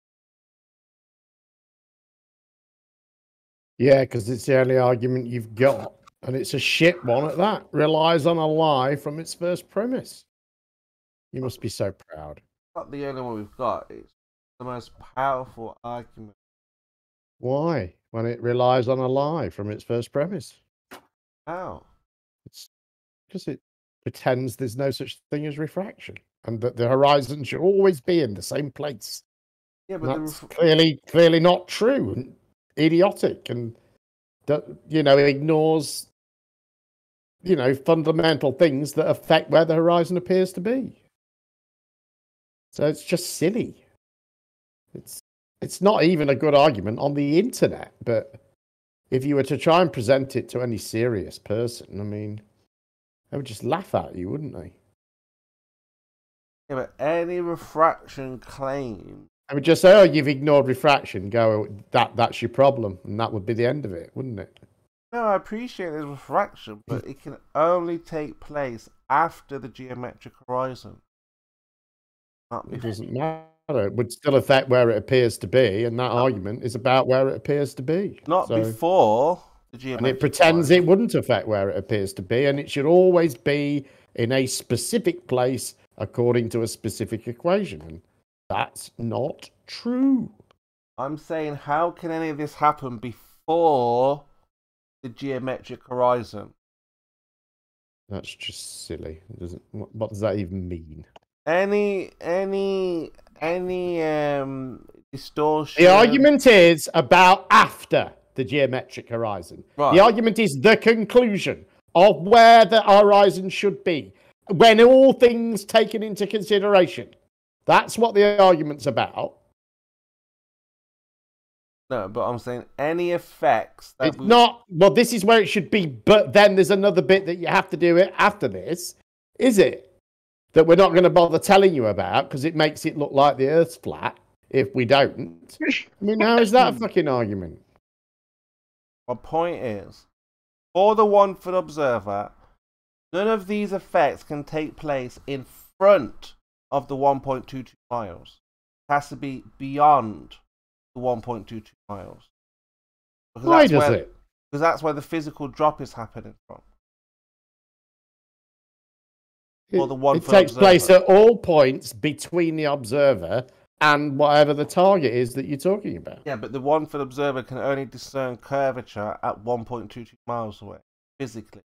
Yeah, because it's the only argument you've got, and it's a shit one at that. Relies on a lie from its first premise. You must be so proud. Not the only one we've got. It's the most powerful argument. Why? When it relies on a lie from its first premise. How? It's because it pretends there's no such thing as refraction, and that the horizon should always be in the same place. Yeah, but that's clearly not true and idiotic, and that, you know, ignores, you know, fundamental things that affect where the horizon appears to be. So it's just silly. It's not even a good argument on the internet, but if you were to try and present it to any serious person, I mean, they would just laugh at you, wouldn't they? Yeah, but any refraction claim... I would just say, oh, you've ignored refraction, go, that's your problem, and that would be the end of it, wouldn't it? No, I appreciate there's refraction, but it can only take place after the geometric horizon. It doesn't matter. It would still affect where it appears to be, and that argument is about where it appears to be. Not before the geometric and it pretends horizon. It wouldn't affect where it appears to be, and it should always be in a specific place according to a specific equation. And that's not true. I'm saying, how can any of this happen before the geometric horizon? That's just silly. What does that even mean? Any distortion. The argument is about after the geometric horizon. Right. The argument is the conclusion of where the horizon should be when all things taken into consideration. That's what the argument's about. No, but I'm saying any effects. It's not, well, this is where it should be, but then there's another bit that you have to do it after this. Is it? That we're not going to bother telling you about because it makes it look like the Earth's flat if we don't. I mean, how is that a fucking argument? My point is, for the 1 foot observer, none of these effects can take place in front of the 1.22 miles. It has to be beyond the 1.22 miles. Why does it? Because that's where the physical drop is happening from. It takes place at all points between the observer and whatever the target is that you're talking about. Yeah, but the one-foot observer can only discern curvature at 1.22 miles away, physically.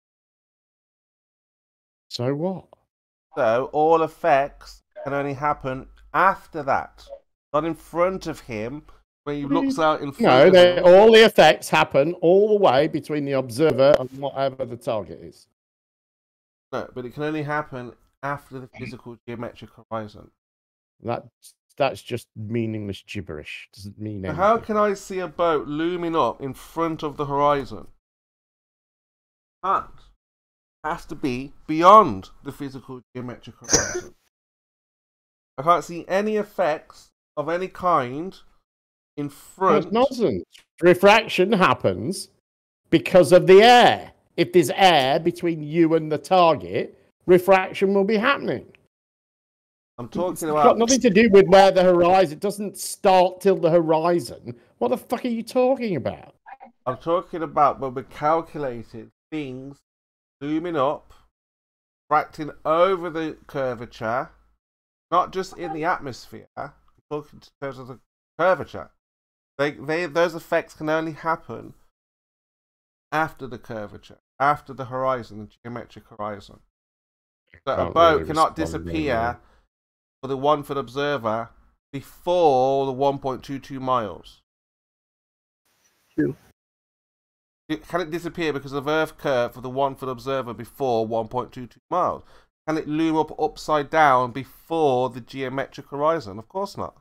So what? So all effects can only happen after that, not in front of him, when he looks out in front of him. All the effects happen all the way between the observer and whatever the target is. No, but it can only happen after the physical geometric horizon. That's just meaningless gibberish. Doesn't mean anything. How can I see a boat looming up in front of the horizon? Can't. Has to be beyond the physical geometric horizon. I can't see any effects of any kind in front. That's nonsense. Refraction happens because of the air. If there's air between you and the target, refraction will be happening. I'm talking It's about... got nothing to do with where the horizon... It doesn't start till the horizon. What the fuck are you talking about? I'm talking about when we calculated things zooming up, fracting over the curvature, not just in the atmosphere. I'm talking in terms of the curvature. Those effects can only happen after the curvature, after the horizon, the geometric horizon. So a boat cannot disappear for the one-foot observer before the 1.22 miles. True. Can it disappear because of Earth curve for the one-foot observer before 1.22 miles? Can it loom up upside down before the geometric horizon? Of course not.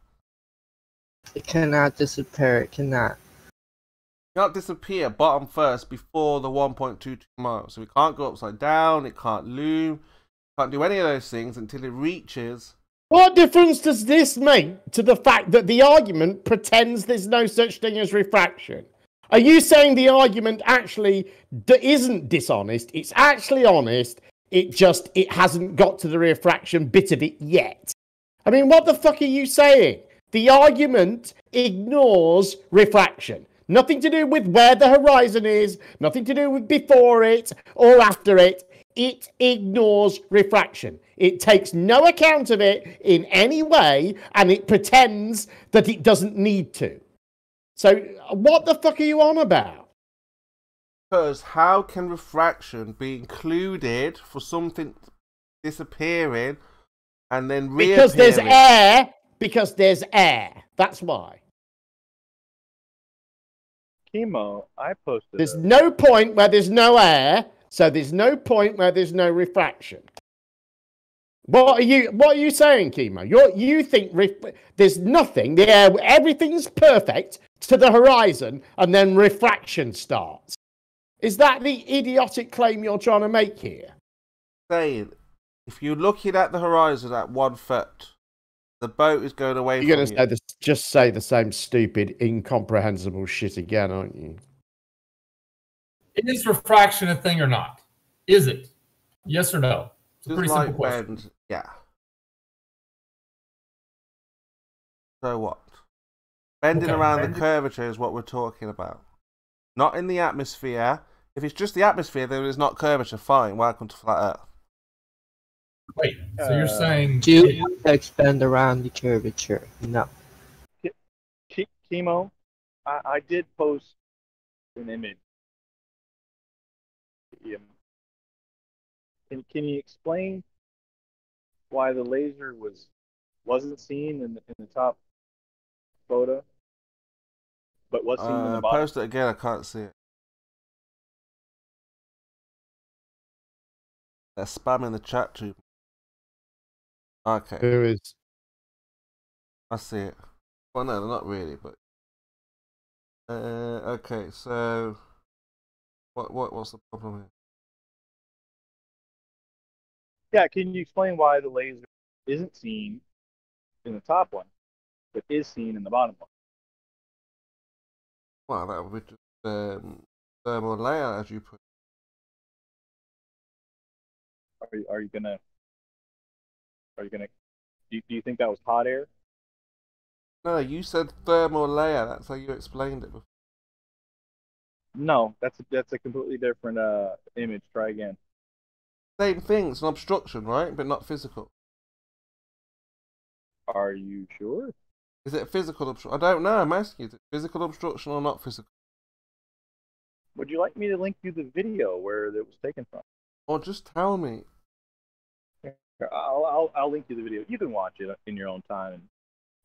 It cannot disappear. It cannot. It can't disappear bottom first before the 1.22 miles. So it can't go upside down, it can't loom, it can't do any of those things until it reaches... What difference does this make to the fact that the argument pretends there's no such thing as refraction? Are you saying the argument actually isn't dishonest? It's actually honest. It hasn't got to the refraction bit of it yet. I mean, what the fuck are you saying? The argument ignores refraction. Nothing to do with where the horizon is, nothing to do with before it or after it. It ignores refraction. It takes no account of it in any way, and it pretends that it doesn't need to. So, what the fuck are you on about? Because how can refraction be included for something disappearing and then reappearing? Because there's air. Because there's air. That's why. Chemo, I posted. There's no point where there's no air, so there's no point where there's no refraction. What are you saying, Chemo? You think there's nothing, the air, everything's perfect to the horizon, and then refraction starts. Is that the idiotic claim you're trying to make here? Saying, if you're looking at the horizon at 1 foot, the boat is going away You're from going you. to just say the same stupid, incomprehensible shit again, aren't you? Is refraction a thing or not? Is it? Yes or no? It's a pretty simple question. Yeah. So what? Bending around the curvature is what we're talking about. Not in the atmosphere. If it's just the atmosphere, then it's not curvature. Fine. Welcome to Flat Earth. Wait, so you're saying... Do you have to expand around the curvature? No. Chemo, I did post an image. Can you explain why the laser wasn't seen in the top photo, but was seen in the bottom? Post it again. I can't see it. They're spamming the chat too. Okay. Who is? I see it. Well, no, not really, but okay. So, what's the problem here? Yeah, can you explain why the laser isn't seen in the top one, but is seen in the bottom one? Well, that would be just thermal layer, as you put. Are you gonna? Do you think that was hot air? No, you said thermal layer. That's how you explained it before. No, that's a completely different image. Try again. Same thing. It's an obstruction, right? But not physical. Are you sure? Is it a physical obstruction? I don't know. I'm asking you, is it physical obstruction or not physical? Would you like me to link you the video where it was taken from? Or just tell me. I'll link you the video. You can watch it in your own time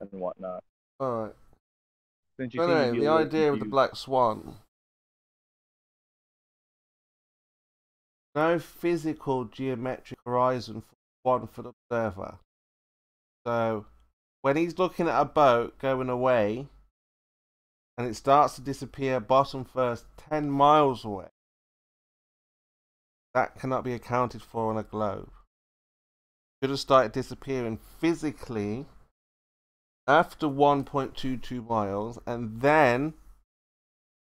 and whatnot. All right. Since you Anyway, the idea of the black swan. No physical geometric horizon for one for the observer. So, when he's looking at a boat going away, and it starts to disappear bottom first 10 miles away, that cannot be accounted for on a globe. It should have started disappearing physically after 1.22 miles, and then,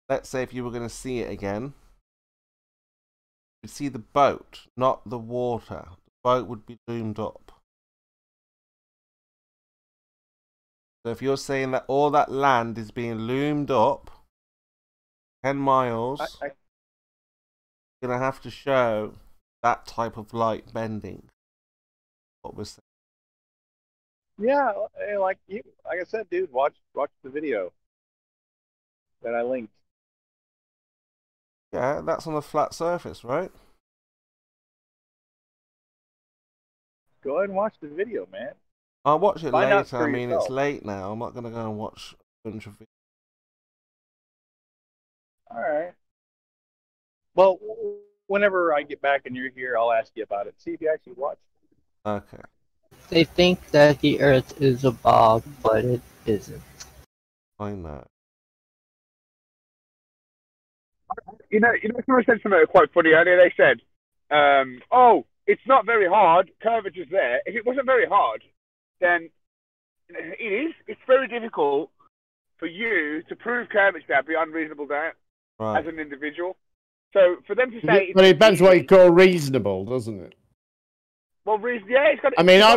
let's say if you were going to see it again, you'd see the boat, not the water. The boat would be loomed up. So if you're saying that all that land is being loomed up 10 miles, you're going to have to show that type of light bending. What was that? Yeah, like I said, dude, watch the video that I linked. Yeah, that's on a flat surface, right? Go ahead and watch the video, man. I'll watch it Find out later. for I mean, yourself. it's late now. I'm not going to go and watch a bunch of videos. All right. Well, whenever I get back and you're here, I'll ask you about it. See if you actually watched. Okay. They think that the Earth is a ball, but it isn't. I know. Someone said something quite funny earlier. They said, "Oh, it's not very hard. Curvature's there. If it wasn't very hard, then it is. It's very difficult for you to prove curvature beyond reasonable doubt as an individual. So for them to say, but it depends what you call reasonable, doesn't it? Well, yeah, it's got. I mean, I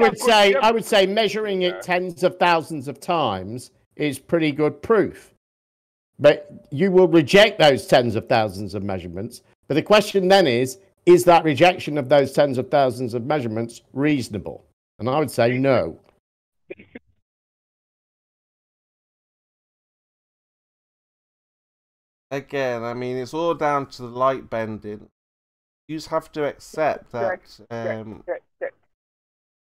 would say measuring it tens of thousands of times is pretty good proof. But you will reject those tens of thousands of measurements. But the question then is that rejection of those tens of thousands of measurements reasonable? And I would say no. Again, I mean, it's all down to the light bending. You just have to accept that.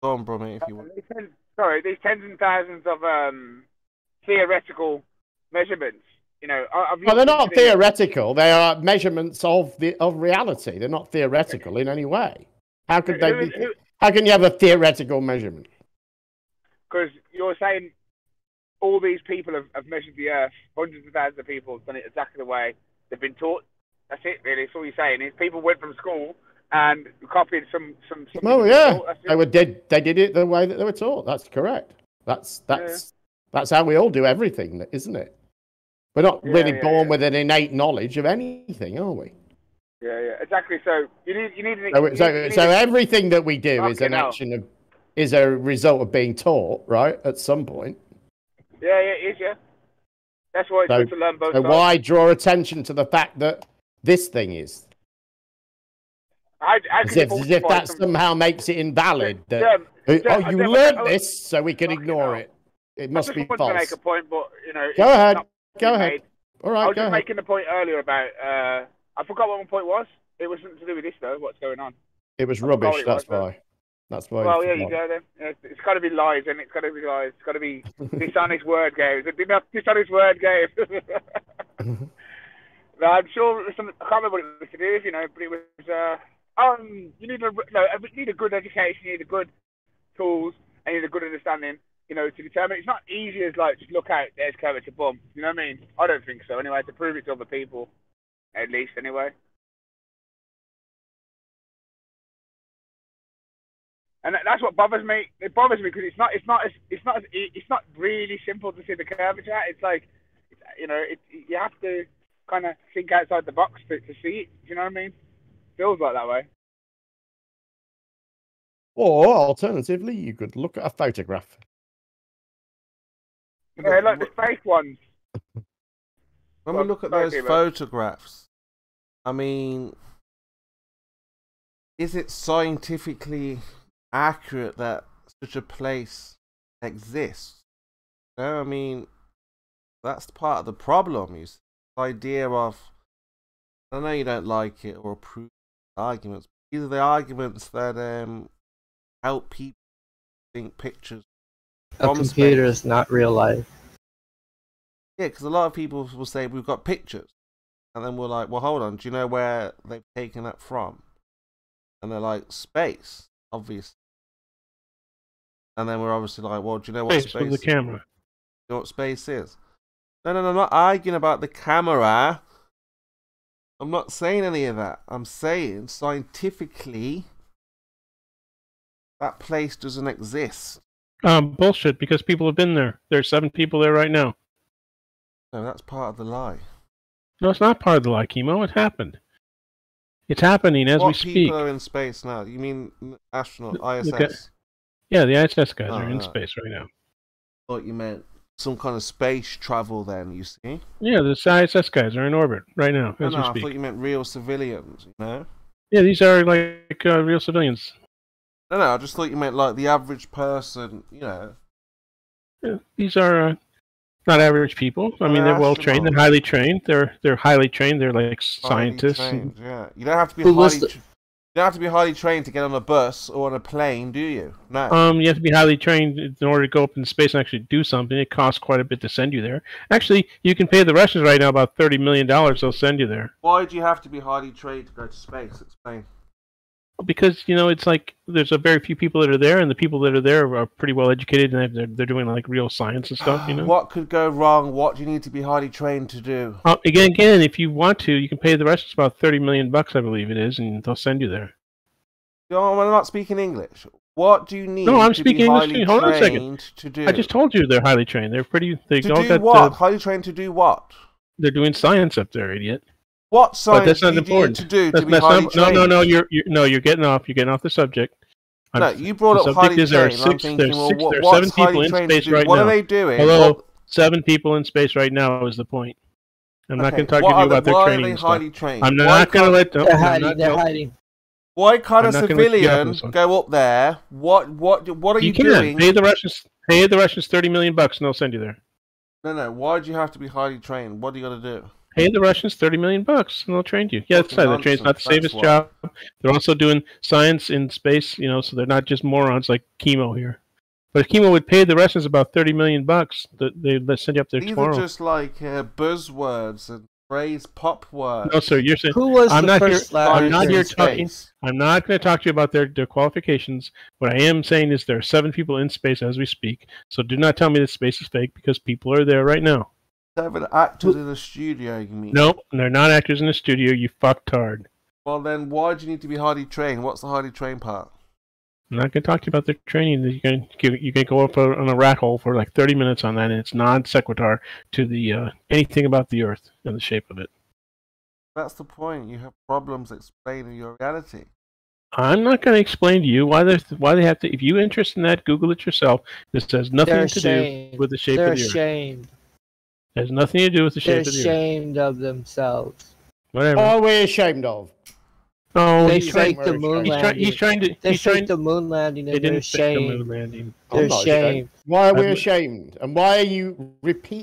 Go on, Brummy, if you want. These tens and thousands of theoretical measurements. Well, they're not theoretical. They are measurements of reality. They're not theoretical in any way. How could they be? How can you have a theoretical measurement? Because you're saying all these people have measured the Earth, hundreds of thousands of people have done it exactly the way they've been taught. That's it, really. That's all you're saying. Is people went from school and copied some. Oh yeah, they did it the way that they were taught. That's correct. That's how we all do everything, isn't it? We're not really born with an innate knowledge of anything, are we? Yeah, exactly. So you need so everything that we do is an action is a result of being taught, right? At some point. Yeah, it is. Yeah, that's why it's good to learn both sides. Why draw attention to the fact that this thing is? As if that somehow makes it invalid. You learned this, so we can ignore it. It must be false. I just wanted to make a point, but Go ahead. Go ahead. All right. I was just making the point earlier about. I forgot what my point was. It wasn't to do with this though. What's going on? It was rubbish. That's why. That's why. Well, yeah, you go then. It's got to be lies, and it's got to be lies. It's got to be dishonest word games. Dishonest word games. No, I'm sure. I can't remember what it was to do with, but it was. You need a good education. You need a good tools, and you need a good understanding. To determine. It's not easy as just look out. There's curvature, boom. You know what I mean? I don't think so. Anyway, to prove it to other people, at least. Anyway. And that's what bothers me. It bothers me because it's not really simple to see the curvature. It's like, you have to kind of think outside the box to see it. You know what I mean? Feels like that way. Or alternatively, you could look at a photograph. Yeah, like the fake ones. When we look at those photographs, I mean, is it scientifically accurate that such a place exists? I mean, that's part of the problem. You see, the idea of, I know you don't like it or approve arguments. But these are the arguments that help people think pictures. A computer is not real life. Yeah, because a lot of people will say we've got pictures, and then we're like, well, hold on, do you know where they've taken that from? And they're like, space, obviously. And then we're obviously like, well, do you know what space with the camera? Do you know what space is? No, I'm not arguing about the camera. I'm not saying any of that. I'm saying scientifically that place doesn't exist. Bullshit, because people have been there. There's 7 people there right now. No, that's part of the lie. No, it's not part of the lie, Chemo. It happened. It's happening as we speak. What people are in space now? You mean astronaut, ISS? Yeah, the ISS guys are in space right now. I thought you meant some kind of space travel then, you see? Yeah, the ISS guys are in orbit right now as we speak. I thought you meant real civilians, you know? Yeah, these are like real civilians. No, I just thought you meant like the average person, you know. Yeah, these are not average people. I mean, they're well trained. They're highly trained. They're highly trained. They're like scientists. Yeah, you don't have to be you don't have to be highly trained to get on a bus or on a plane, do you? No. You have to be highly trained in order to go up in space and actually do something. It costs quite a bit to send you there. Actually, you can pay the Russians right now about $30 million. They'll send you there. Why do you have to be highly trained to go to space? Explain. Because, you know, it's like there's a very few people that are there, and the people that are there are pretty well educated, and they're doing like real science and stuff, you know. What could go wrong? What do you need to be highly trained to do? Again, if you want to, you can pay the Russians about $30 million, I believe it is, and they'll send you there. No, I'm not speaking English. What do you need I'm to speaking be highly English. Hold on a second. trained to do? I just told you they're highly trained. They're pretty... To do what? Highly trained to do what? They're doing science up there, idiot. What science that's not do you important. need to do that's, to be highly trained? No, you're getting off. You're getting off the subject. No, you brought up highly trained. I'm thinking, well, what's 7 people in space right now. What are they doing? Hello, 7 people in space right now is the point. I'm not going to talk to you about their training. Why are they highly trained? I'm not going to let them. They're hiding. Why can't a civilian go up there? What are you doing? Pay the Russians $30 million and they'll send you there. No. Why do you have to be highly trained? What do you got to do? Pay the Russians $30 million and they'll train you. Yeah, that's right. They're trained not the safest job. They're also doing science in space, you know, so they're not just morons like Chemo here. But if Chemo would pay the Russians about $30 million, they'd send you up there tomorrow. These are just like buzzwords and phrase pop words. No, sir. You're saying who was the first I'm not here talking. I'm not going to talk to you about their qualifications. What I am saying is there are 7 people in space as we speak. So do not tell me that space is fake because people are there right now. 7 actors in the studio, you mean? No, they're not actors in the studio, you fucktard. Well then, why do you need to be highly trained? What's the highly trained part? I'm not going to talk to you about their training. You can go up on a rat hole for like 30 minutes on that, and it's non sequitur to the anything about the Earth and the shape of it. That's the point. You have problems explaining your reality. I'm not going to explain to you why they have to. If you're interested in that, Google it yourself. This has nothing to do with the shape of the Earth. They're ashamed. It has nothing to do with the shape of the Earth. They're ashamed of themselves. Whatever. What are we ashamed of? Oh, they faked the moon landing. He's trying to. They faked the moon landing, and they're ashamed. The moon landing. They're ashamed. Why are we ashamed? And why are you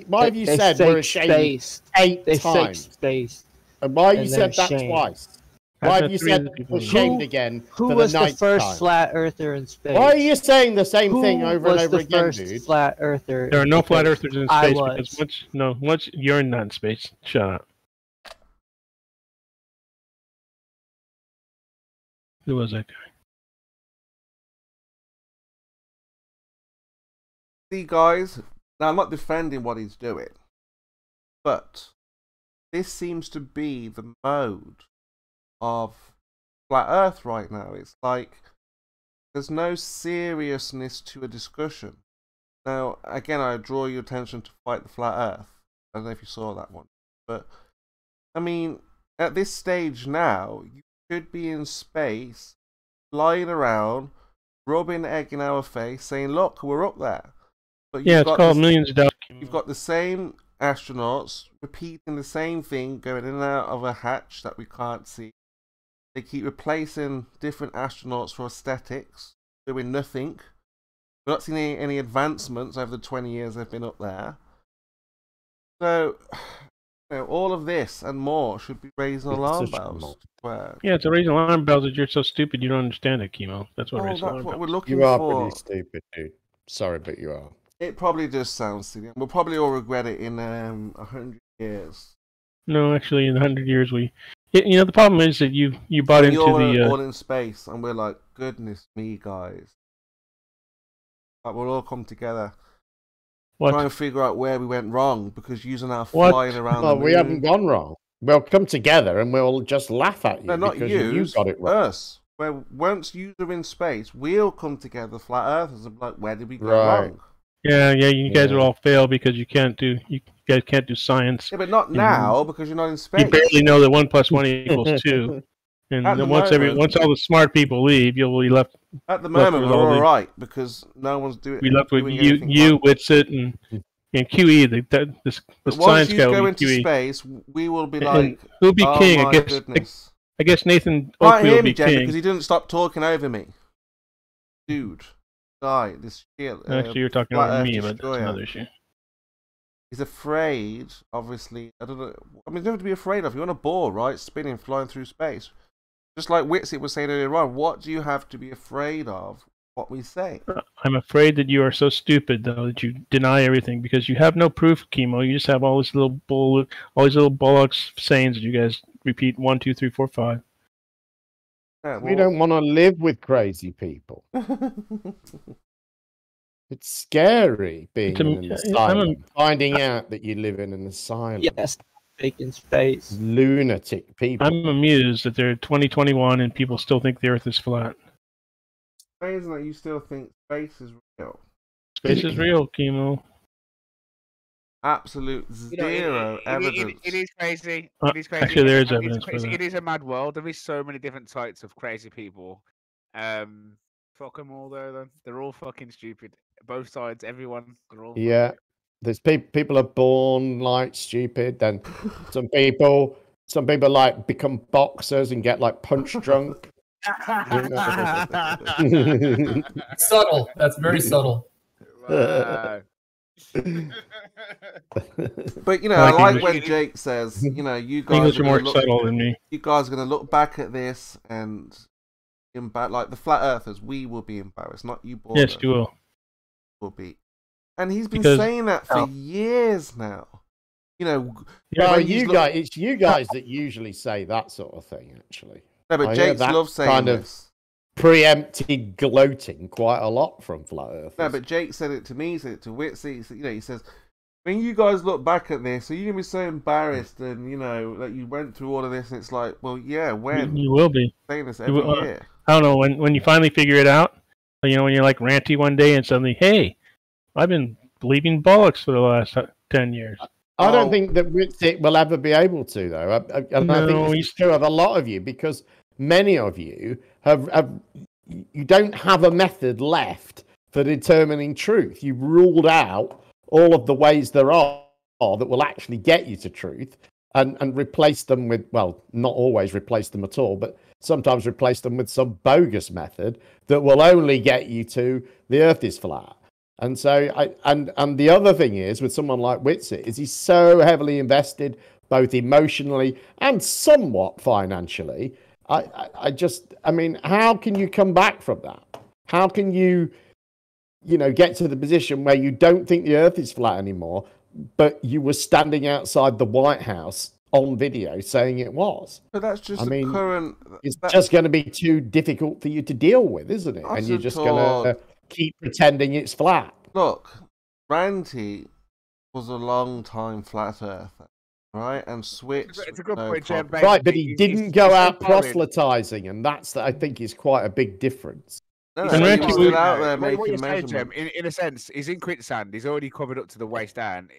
Why have you said we're ashamed 8 times? Faked space. And why have you said that twice? Why have you said ashamed again? Who was the first flat earther in space? Why are you saying the same thing over and over again, dude? Flat earther. There are no flat earthers in space because once you're not in space, shut up. Who was that guy? See, guys, now I'm not defending what he's doing, but this seems to be the mode of flat Earth right now. It's like there's no seriousness to a discussion. Now, again, I draw your attention to Fight the Flat Earth. I don't know if you saw that one, but I mean, at this stage now, you could be in space, flying around, rubbing egg in our face, saying, "Look, we're up there." But yeah, it's called millions of dollars. You've got the same astronauts repeating the same thing, going in and out of a hatch that we can't see. They keep replacing different astronauts for aesthetics, doing nothing. We've not seen any advancements over the 20 years they've been up there. So, all of this and more should be raising alarm bells. Yeah, it's a raising alarm bells that you're so stupid you don't understand it, Chemo. That's what that's alarm what bells. we're looking You are for. pretty stupid, dude. Sorry, but you are. It probably does sound silly. We'll probably all regret it in 100 years. No, actually, in 100 years, the problem is that you bought into the... all in space, and we're like, goodness me, guys. Like, we'll all come together. Try and figure out where we went wrong, because using our flying around the moon... we haven't gone wrong. We'll come together and we'll just laugh at you. No, not because you. You got it wrong. Us. Where once you are in space, we'll come together, flat earthers, and be like, where did we go wrong? Yeah, you guys will all fail because you guys can't do science. Yeah, but not now, because you're not in space. You barely know that 1 + 1 = 2. And then once all the smart people leave, you'll be left. At the moment, we're all right because no one's doing. We left with you, Witsit, and QE. The but science once you guy go will into QE. space, we will be like, who'll be oh king? My goodness. I guess Nathan Can't Oakley hear will me, be Jen, king. because he didn't stop talking over me, dude. Guy, this shit. Actually, you're talking over me, but that's another issue. He's afraid, obviously. I don't know. I mean, there's nothing to be afraid of. You're on a ball, right? Spinning, flying through space. Just like Witsit was saying earlier on, what do you have to be afraid of? What we say? I'm afraid that you are so stupid, though, that you deny everything because you have no proof, Chemo. You just have all these little bollocks sayings that you guys repeat 1, 2, 3, 4, 5. Yeah, We don't want to live with crazy people. It's scary being in an asylum, finding out that you live in an asylum. Yes, vacant space. Lunatic people. I'm amused that they're 2021 and people still think the Earth is flat. Amazing that you still think space is real. Space is real, Chemo. Absolute zero evidence. It is crazy. It is crazy. Actually, there is evidence for that. It is a mad world. There is so many different types of crazy people. Fuck them all, though. They're all fucking stupid. Both sides, everyone. They're all. Yeah, there's people are born like stupid. Then some people like become boxers and get like punch drunk. Subtle. That's very subtle. But I like when Jake says, you guys English are more subtle than me. You guys are going to look back at this and like the flat earthers, we will be embarrassed, not you boys. Yes, you will. Will be, and he's been saying that for years now. It's you guys that usually say that sort of thing. Actually, no, but Jake's love saying kind this. Of preempted gloating quite a lot from flat earthers. No, but Jake said it to me. He said it to Witsy. He says, when you guys look back at this, are you gonna be so embarrassed and that you went through all of this? And it's like, well, yeah, when you will be saying this every year. I don't know when you finally figure it out. When you're like ranty one day and suddenly, hey, I've been believing bollocks for the last 10 years. I don't think that Witsit will ever be able to, though. I think it's true of a lot of you because many of you you don't have a method left for determining truth. You've ruled out all of the ways there are that will actually get you to truth and replace them with, well, not always replace them at all, but sometimes replace them with some bogus method that will only get you to the Earth is flat. And so, and the other thing is with someone like Witsit is he's so heavily invested, both emotionally and somewhat financially. I mean, how can you come back from that? How can you get to the position where you don't think the Earth is flat anymore, but you were standing outside the White House on video saying it was? But that's just It's just going to be too difficult for you to deal with, isn't it? And you're just going to keep pretending it's flat. Look, Ranty was a long time flat earther, right? And switched. It's a good point, Jen. Right, but he didn't go out proselytizing, and that's I think is quite a big difference. No, he was still out there making what measurements. in a sense, he's in quicksand. He's already covered up to the waist down.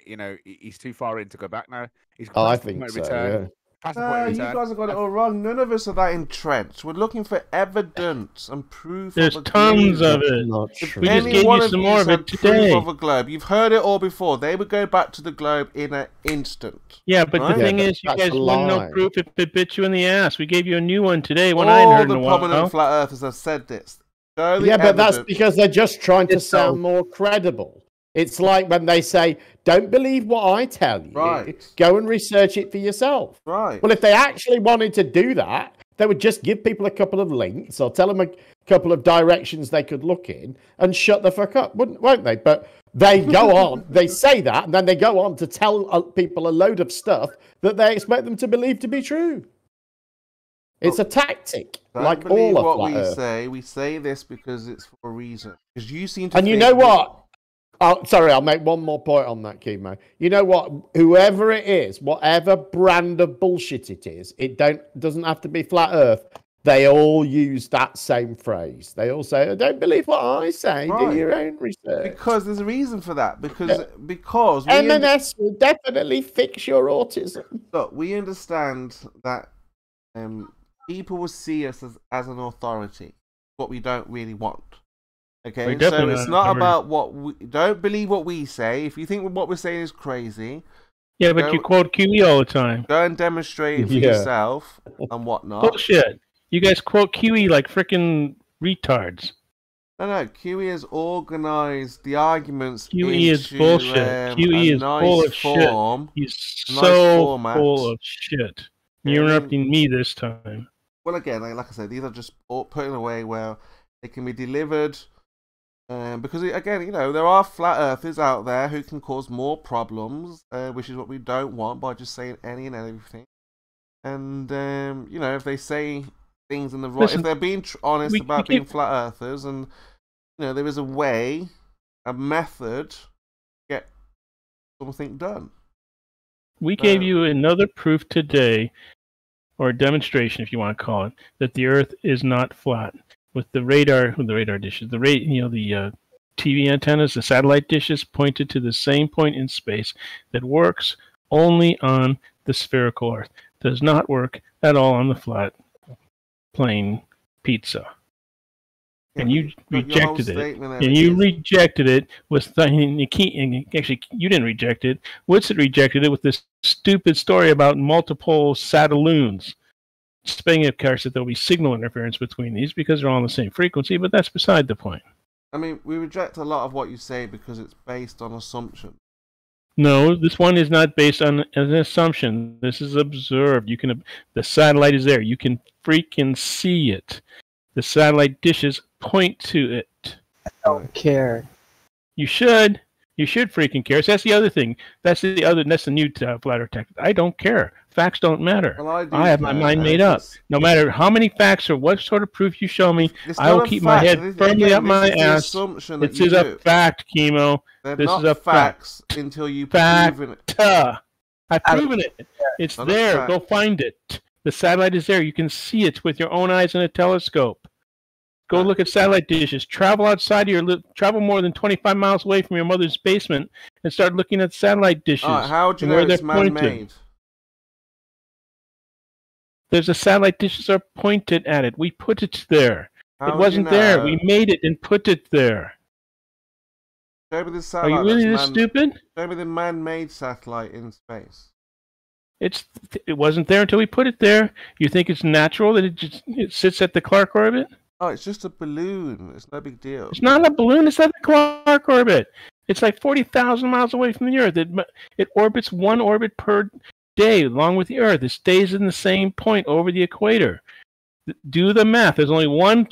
He's too far in to go back now. I think so. Yeah. You guys have got it all wrong. None of us are that entrenched. We're looking for evidence and proof. There's tons of it. We just gave you some more of it today. Of a globe. You've heard it all before. They would go back to the globe in an instant. Yeah, but the thing is, you guys wouldn't know proof if it bit you in the ass. We gave you a new one today. One I hadn't heard in a while. All the prominent flat earthers have said this. Yeah, but that's because they're just trying to sound more credible. It's like when they say, don't believe what I tell you. Right. Go and research it for yourself. Right. Well, if they actually wanted to do that, they would just give people a couple of links or tell them a couple of directions they could look in and shut the fuck up, won't they? But they go on, they say that, and then they go on to tell people a load of stuff that they expect them to believe to be true. It's a tactic, like all of what Flat we Earth. say. We say this because it's for a reason. Because you seem to. And you know what? Oh, sorry, I'll make one more point on that, Chemo. You know what? Whoever it is, whatever brand of bullshit it is, it doesn't have to be Flat Earth. They all use that same phrase. They all say, "Don't believe what I say. Right. Do your own research." Because there's a reason for that. Because M&S will definitely fix your autism. Look, we understand that people will see us as an authority, what we don't really want. Okay, so it's not about what we don't believe what we say. If you think what we're saying is crazy, yeah, but you quote QE all the time. Go and demonstrate it for yourself and whatnot. Bullshit. You guys quote QE like freaking retards. No, QE has organized the arguments. QE is bullshit. QE is full of shit. He's so full of shit. You're interrupting me this time. Well, again, like I said, these are just put in a way where they can be delivered. Because, again, there are flat earthers out there who can cause more problems, which is what we don't want by just saying any and everything. And, if they say things in the right... If they're being honest about being flat earthers, and, there is a way, a method to get something done. We gave you another proof today, or a demonstration, if you want to call it, that the Earth is not flat. With the radar dishes, the TV antennas, the satellite dishes pointed to the same point in space that works only on the spherical Earth. Does not work at all on the flat, plain pizza. And you rejected it. And you rejected it with actually you didn't reject it. Woodson rejected it with this stupid story about multiple satelloons. Spending, of course, that there'll be signal interference between these because they're all on the same frequency, but that's beside the point. I mean, we reject a lot of what you say because it's based on assumption. No, this one is not based on an assumption. This is observed. The satellite is there. You can freaking see it. The satellite dishes point to it. I don't care. You should. You should freaking care. So that's the other thing. That's the new flat earth tactic. I don't care. Facts don't matter. Well, I have my mind made up. No matter how many facts or what sort of proof you show me, I will keep my head firmly up my ass. This is a fact, Chemo. This is a fact. Until you prove it. I've proven it. It's there. Go find it. The satellite is there. You can see it with your own eyes in a telescope. Go look at satellite dishes. Travel outside travel more than 25 miles away from your mother's basement and start looking at satellite dishes. How would you know it's man-made? There's a satellite dishes are pointed at it. We put it there. It wasn't there. We made it and put it there. Show me the satellite. Are you really this stupid? Show me the man-made satellite in space. It wasn't there until we put it there. You think it's natural that it sits at the Clark orbit? Oh, it's just a balloon. It's no big deal. It's not a balloon. It's at the Clark orbit. It's like 40,000 miles away from the Earth. It orbits one orbit per day along with the Earth. It stays in the same point over the equator. Do the math. There's only one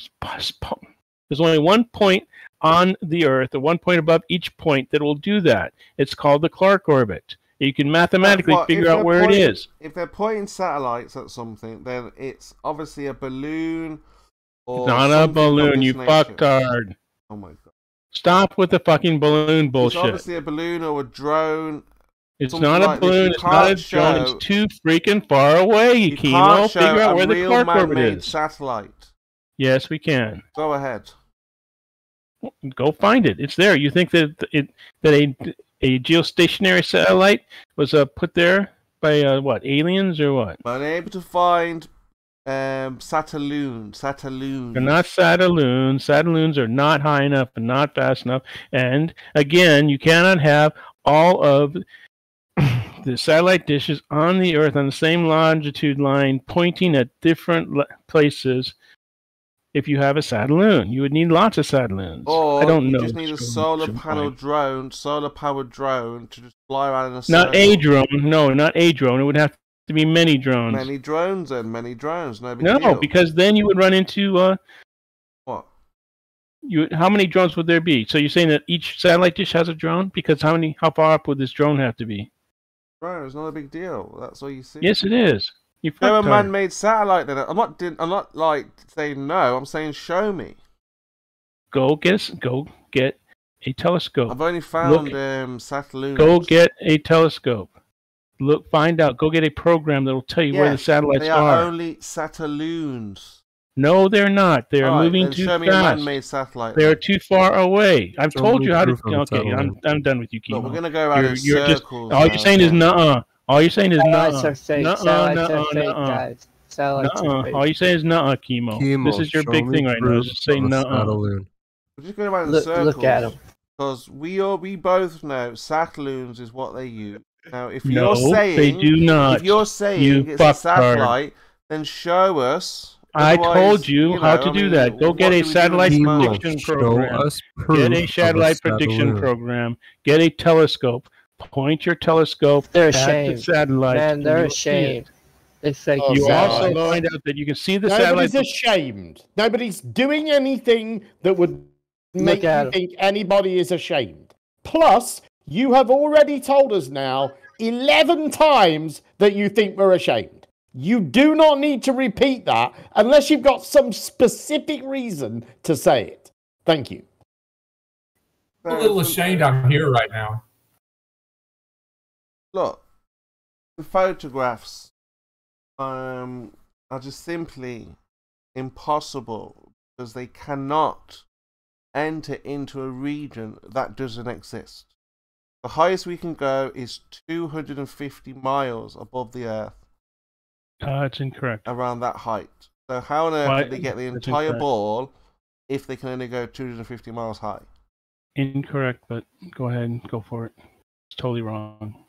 point on the Earth, or one point above each point that will do that. It's called the Clark orbit. You can mathematically figure out where it is. If they're pointing satellites at something, then it's obviously a balloon. It's not a balloon, you fucktard. Oh my god. Stop with the fucking balloon bullshit. It's obviously a balloon or a drone. It's not a balloon, it's not a drone, it's too freaking far away, Chemo. Figure out where the Clark orbit is. Satellite. Yes, we can. Go ahead. Go find it. It's there. You think that a geostationary satellite was put there by aliens or what? Unable to find Satelloons. They're not Satelloons. Satelloons are not high enough and not fast enough. And again, you cannot have all of the satellite dishes on the Earth on the same longitude line pointing at different places. if you have a satelloon. You would need lots of satelloons. Or I don't know. you just need a solar powered drone to just fly around in a Not circle. a drone. No, not a drone. It would have to be many drones. Many drones and many drones. No big No, deal. because then you would run into what? How many drones would there be? So you're saying that each satellite dish has a drone? Because how far up would this drone have to be? Bro, it's not a big deal. That's all you see. Yes, it is. Go a man-made satellite then. I'm not like saying no. I'm saying show me. Go get a telescope. I've only found satelloons. Go get a telescope. Look, find out. Go get a program that will tell you where the satellites they are. Only satelloons. No, they're not. They are moving too show me fast. A man-made satellite. They're too far away. I've told you how to. Okay, I'm done with you, Kimo. Look, we're gonna go around in circles. All you're saying is nuh-uh. All you're saying is nuh-uh. All you say is nuh-uh, Kimo. This is your big thing right now. Just say nuh-uh. We're just going around in circles. Look at him. Because we both know satelloons is what they use. Now, if No, you're saying they do not. If you're saying it's a satellite, then show us. I told you how to do that. Go get a satellite prediction program. Get a satellite prediction program. Get a telescope. Point your telescope They're at ashamed. the satellite. Man, they're ashamed. They say You also find out that you can see the satellite. Nobody's ashamed. Nobody's doing anything that would make you think anybody is ashamed. Plus, you have already told us now 11 times that you think we're ashamed. You do not need to repeat that unless you've got some specific reason to say it. Thank you. I'm a little ashamed I'm here right now. Look, the photographs are just simply impossible because they cannot enter into a region that doesn't exist. The highest we can go is 250 miles above the Earth. It's incorrect. Around that height. So how on earth did they get the entire ball if they can only go 250 miles high? Incorrect, but go ahead and go for it. It's totally wrong.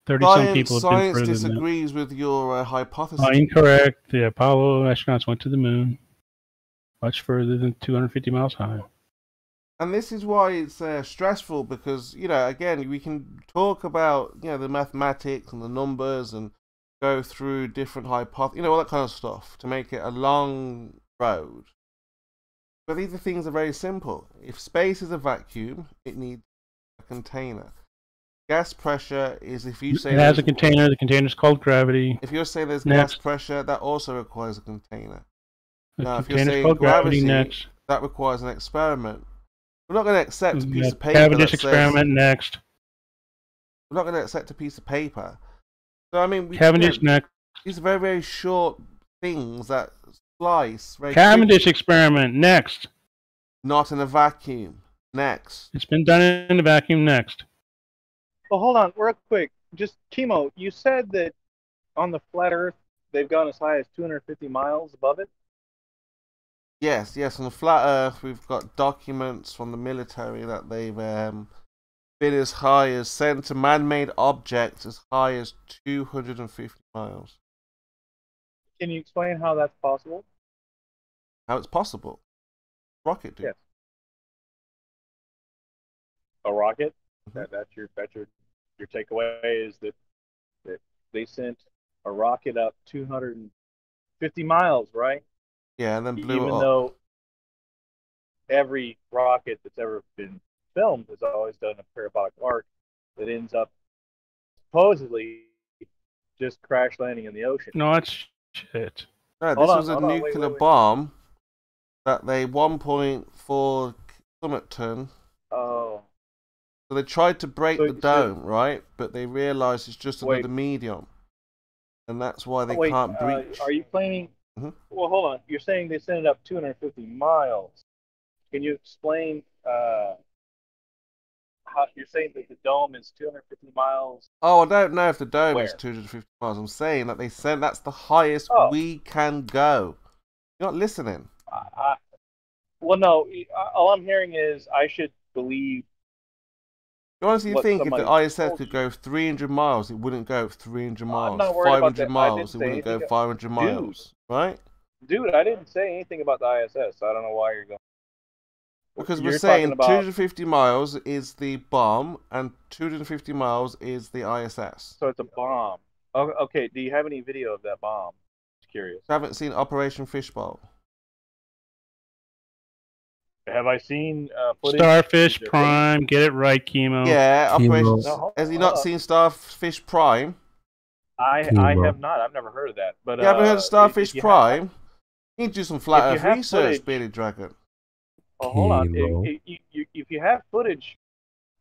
30-some people have been Science further disagrees with your hypothesis. Incorrect. The Apollo astronauts went to the moon much further than 250 miles high. And this is why it's stressful because, again, we can talk about, the mathematics and the numbers and go through different hypotheses, all that kind of stuff to make it a long road. But these things are very simple. If space is a vacuum, it needs a container. Gas pressure is if you say... It has a container. The container is called gravity. If you're saying there's gas pressure, that also requires a container. The If you're container's saying called gravity, next. that requires an experiment. We're not going to accept a piece of paper Cavendish experiment next. We're not going to accept a piece of paper. So, I mean... Cavendish next. These are very, very short things that slice... Cavendish experiment next. Not in a vacuum. Next. It's been done in a vacuum next. Well, hold on, real quick. Just, Kimo, you said that on the flat Earth, they've gone as high as 250 miles above it? Yes. On the flat Earth, we've got documents from the military that they've been as high as sent to man-made objects as high as 250 miles. Can you explain how that's possible? How it's possible? Rocket, dude. Yes. A rocket? Mm-hmm. That's your takeaway is that they sent a rocket up 250 miles, right? Yeah, and then blew it up. Even though every rocket that's ever been filmed has always done a parabolic arc that ends up supposedly just crash landing in the ocean. No, that's shit. No, this was a nuclear bomb that they 1.4 kilometer ton. Oh. So they tried to break the dome, right? But they realized it's just another medium. And that's why they can't breach. Are you claiming... Mm-hmm. Well, hold on. You're saying they sent it up 250 miles. Can you explain how you're saying that the dome is 250 miles? Oh, I don't know if the dome is 250 miles. I'm saying that that's the highest we can go. You're not listening. Well, no. All I'm hearing is I should believe. You honestly think if the ISS could go 300 miles, it wouldn't go 300 miles. 500 miles, it wouldn't go 500 miles, right? Dude, I didn't say anything about the ISS. So I don't know why you're going. Because You're we're saying about... 250 miles is the bomb and 250 miles is the ISS. So it's a bomb. Oh, okay, do you have any video of that bomb? Just curious. I haven't seen Operation Fishbowl. Have I seen footage? Starfish Prime, get it right, Chemo. Yeah, Operation. No, has he not seen Starfish Prime? I have not. I've never heard of that. But you haven't heard of Starfish Prime? You need to do some flat Earth research, Bearded Dragon. Oh, hold on. If you have footage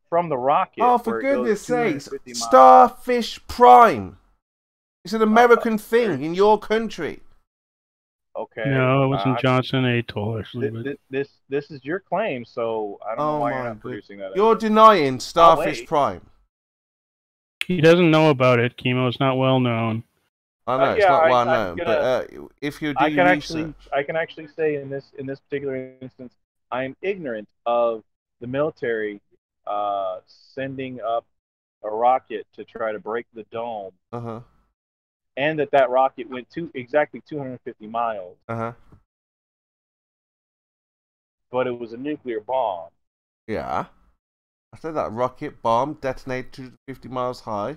from the rocket... Oh, for goodness sakes. Starfish Prime. It's an American thing in your country. Okay. No, it wasn't Johnson Atoll, actually. This is your claim, so I don't know why you're not producing that. You're denying Starfish Prime. He doesn't know about it, Chemo. It's not well known. I know, it's not well known, but if you do research... I can actually say in this particular instance, I'm ignorant of the military sending up a rocket to try to break the dome. And that rocket went exactly 250 miles. But it was a nuclear bomb. Yeah. I said that rocket bomb detonated 250 miles high.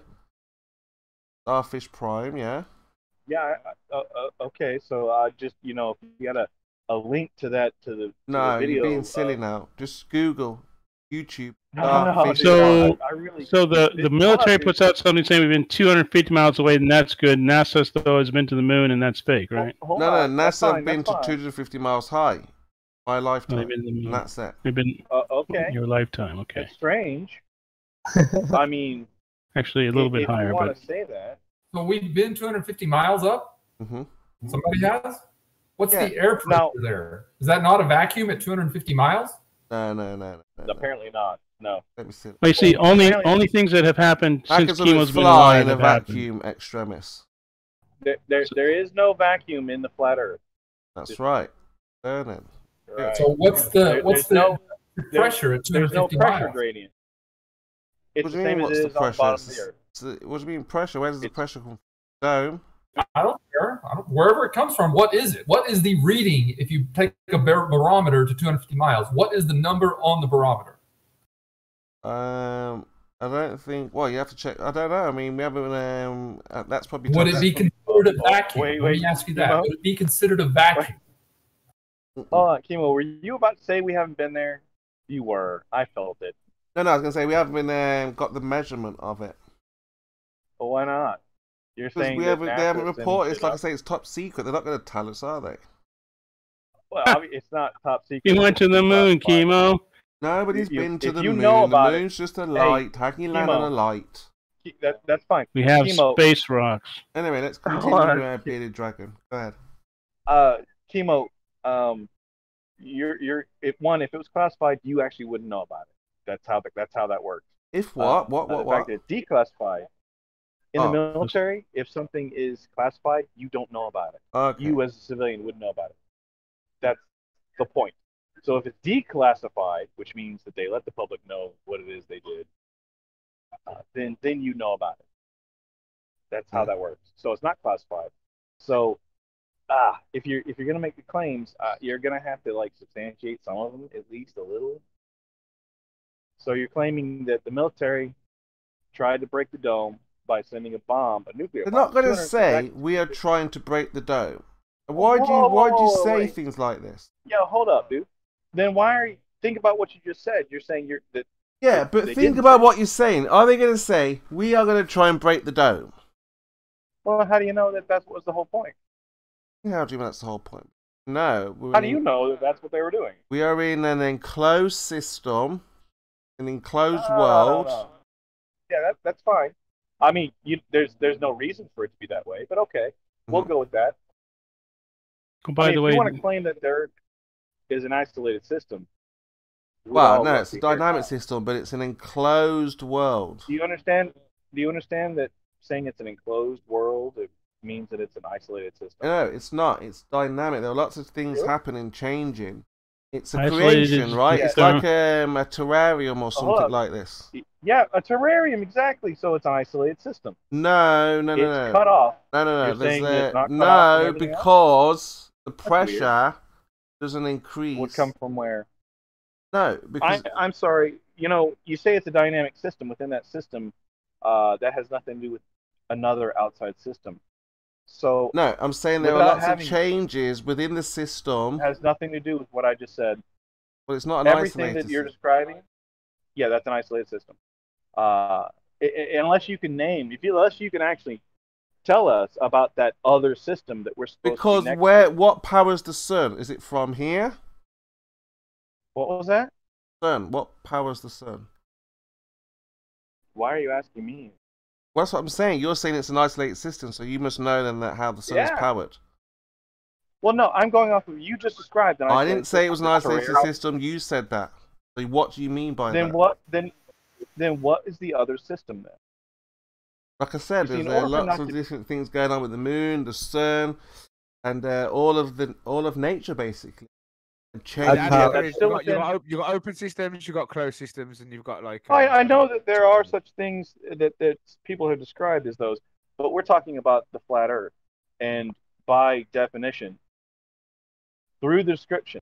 Starfish Prime, yeah. Yeah, okay, so just, if you had a link to that, to the video. You're being silly now. Just Google, YouTube. So the military puts out something saying we've been 250 miles away, and that's good. NASA though has been to the moon, and that's fake, right? No, NASA have been to 250 miles high. My lifetime. And that's it. They've been okay. Your lifetime, okay. It's strange. I mean, actually a little bit higher, you want to say that. So we've been 250 miles up. Somebody has. What's the air pressure there? Is that not a vacuum at 250 miles? No. Apparently not. No. Let me see. Well, you see, only things that have happened since Chemo's been fly alive in a have vacuum extremis. There is no vacuum in the flat Earth. That's right. Burning. Right. So what's the pressure at 250 There's no pressure miles? gradient. It's the same as it is on the bottom of the Earth. So, what do you mean pressure? Where does the pressure come from? Dome? I don't care. Wherever it comes from, what is it? What is the reading if you take a barometer to 250 miles? What is the number on the barometer? I don't think. Well, you have to check. I don't know. I mean, we haven't. That's probably. Would it be considered a vacuum? Let me ask you that. Would it be considered a vacuum? Hold on, Chemo. Were you about to say we haven't been there? You were. I felt it. No, I was gonna say we haven't been got the measurement of it. Well, why not? You're saying they haven't reported. It's like I say, it's top secret. They're not going to tell us, are they? Well, it's not top secret. You went to the moon, Chemo. Nobody's been to the moon. The moon's just a light. How can you land on a light? That's fine. We have space rocks. Anyway, let's continue. Bearded Dragon. Go ahead. Chemo. If it was classified, you actually wouldn't know about it. That's how that works. If what? The fact that it's declassified. In the military, if something is classified, you don't know about it. Okay. You, as a civilian, wouldn't know about it. That's the point. So if it's declassified, which means that they let the public know what it is they did, then you know about it. That's how that works. So it's not classified. So if you're gonna make the claims, you're gonna have to substantiate some of them at least a little. So you're claiming that the military tried to break the dome by sending a nuclear bomb. They're not going to say we are trying to break the dome. Why do you say things like this? Yeah, hold up, dude. Then think about what you just said. You're saying but think about what you're saying. Are they going to say we are going to try and break the dome? Well, how do you know that was the whole point? How do you know that's the whole point? No. How do you know that that's what they were doing? We are in an enclosed system, an enclosed world. No. Yeah, that's fine. I mean, there's no reason for it to be that way, but okay, we'll go with that. By the way, if you want to claim that there is an isolated system. Well, no, it's a dynamic system, but it's an enclosed world. Do you understand that saying it's an enclosed world, it means that it's an isolated system? No, it's not. It's dynamic. There are lots of things happening, changing. It's a creation, right? It's like a terrarium or something like this. Yeah, a terrarium, exactly. So it's an isolated system. No. It's cut off. No. No, because the pressure doesn't increase. Would come from where? No, because I'm sorry. You know, you say it's a dynamic system. Within that system, that has nothing to do with another outside system. So no, I'm saying there are lots of changes within the system. It has nothing to do with what I just said. Well, it's not an Everything isolated that you're system. describing, yeah, that's an isolated system. Unless you can unless you can actually tell us about that other system that we're supposed to be next to. What powers the sun? Is it from here? What was that? Sun. What powers the sun? Why are you asking me? Well, that's what I'm saying. You're saying it's an isolated system, so you must know then that how the sun is powered. Well, no, I'm going off of you just described. I didn't say it was an isolated system. You said that. So what do you mean by that? Then what is the other system then? Like I said, there are lots of different things going on with the moon, the sun, and all of nature basically. You've got open systems, you've got closed systems, and you've got like. I know that there are such things that people have described as those, but we're talking about the flat Earth, and by definition, through the description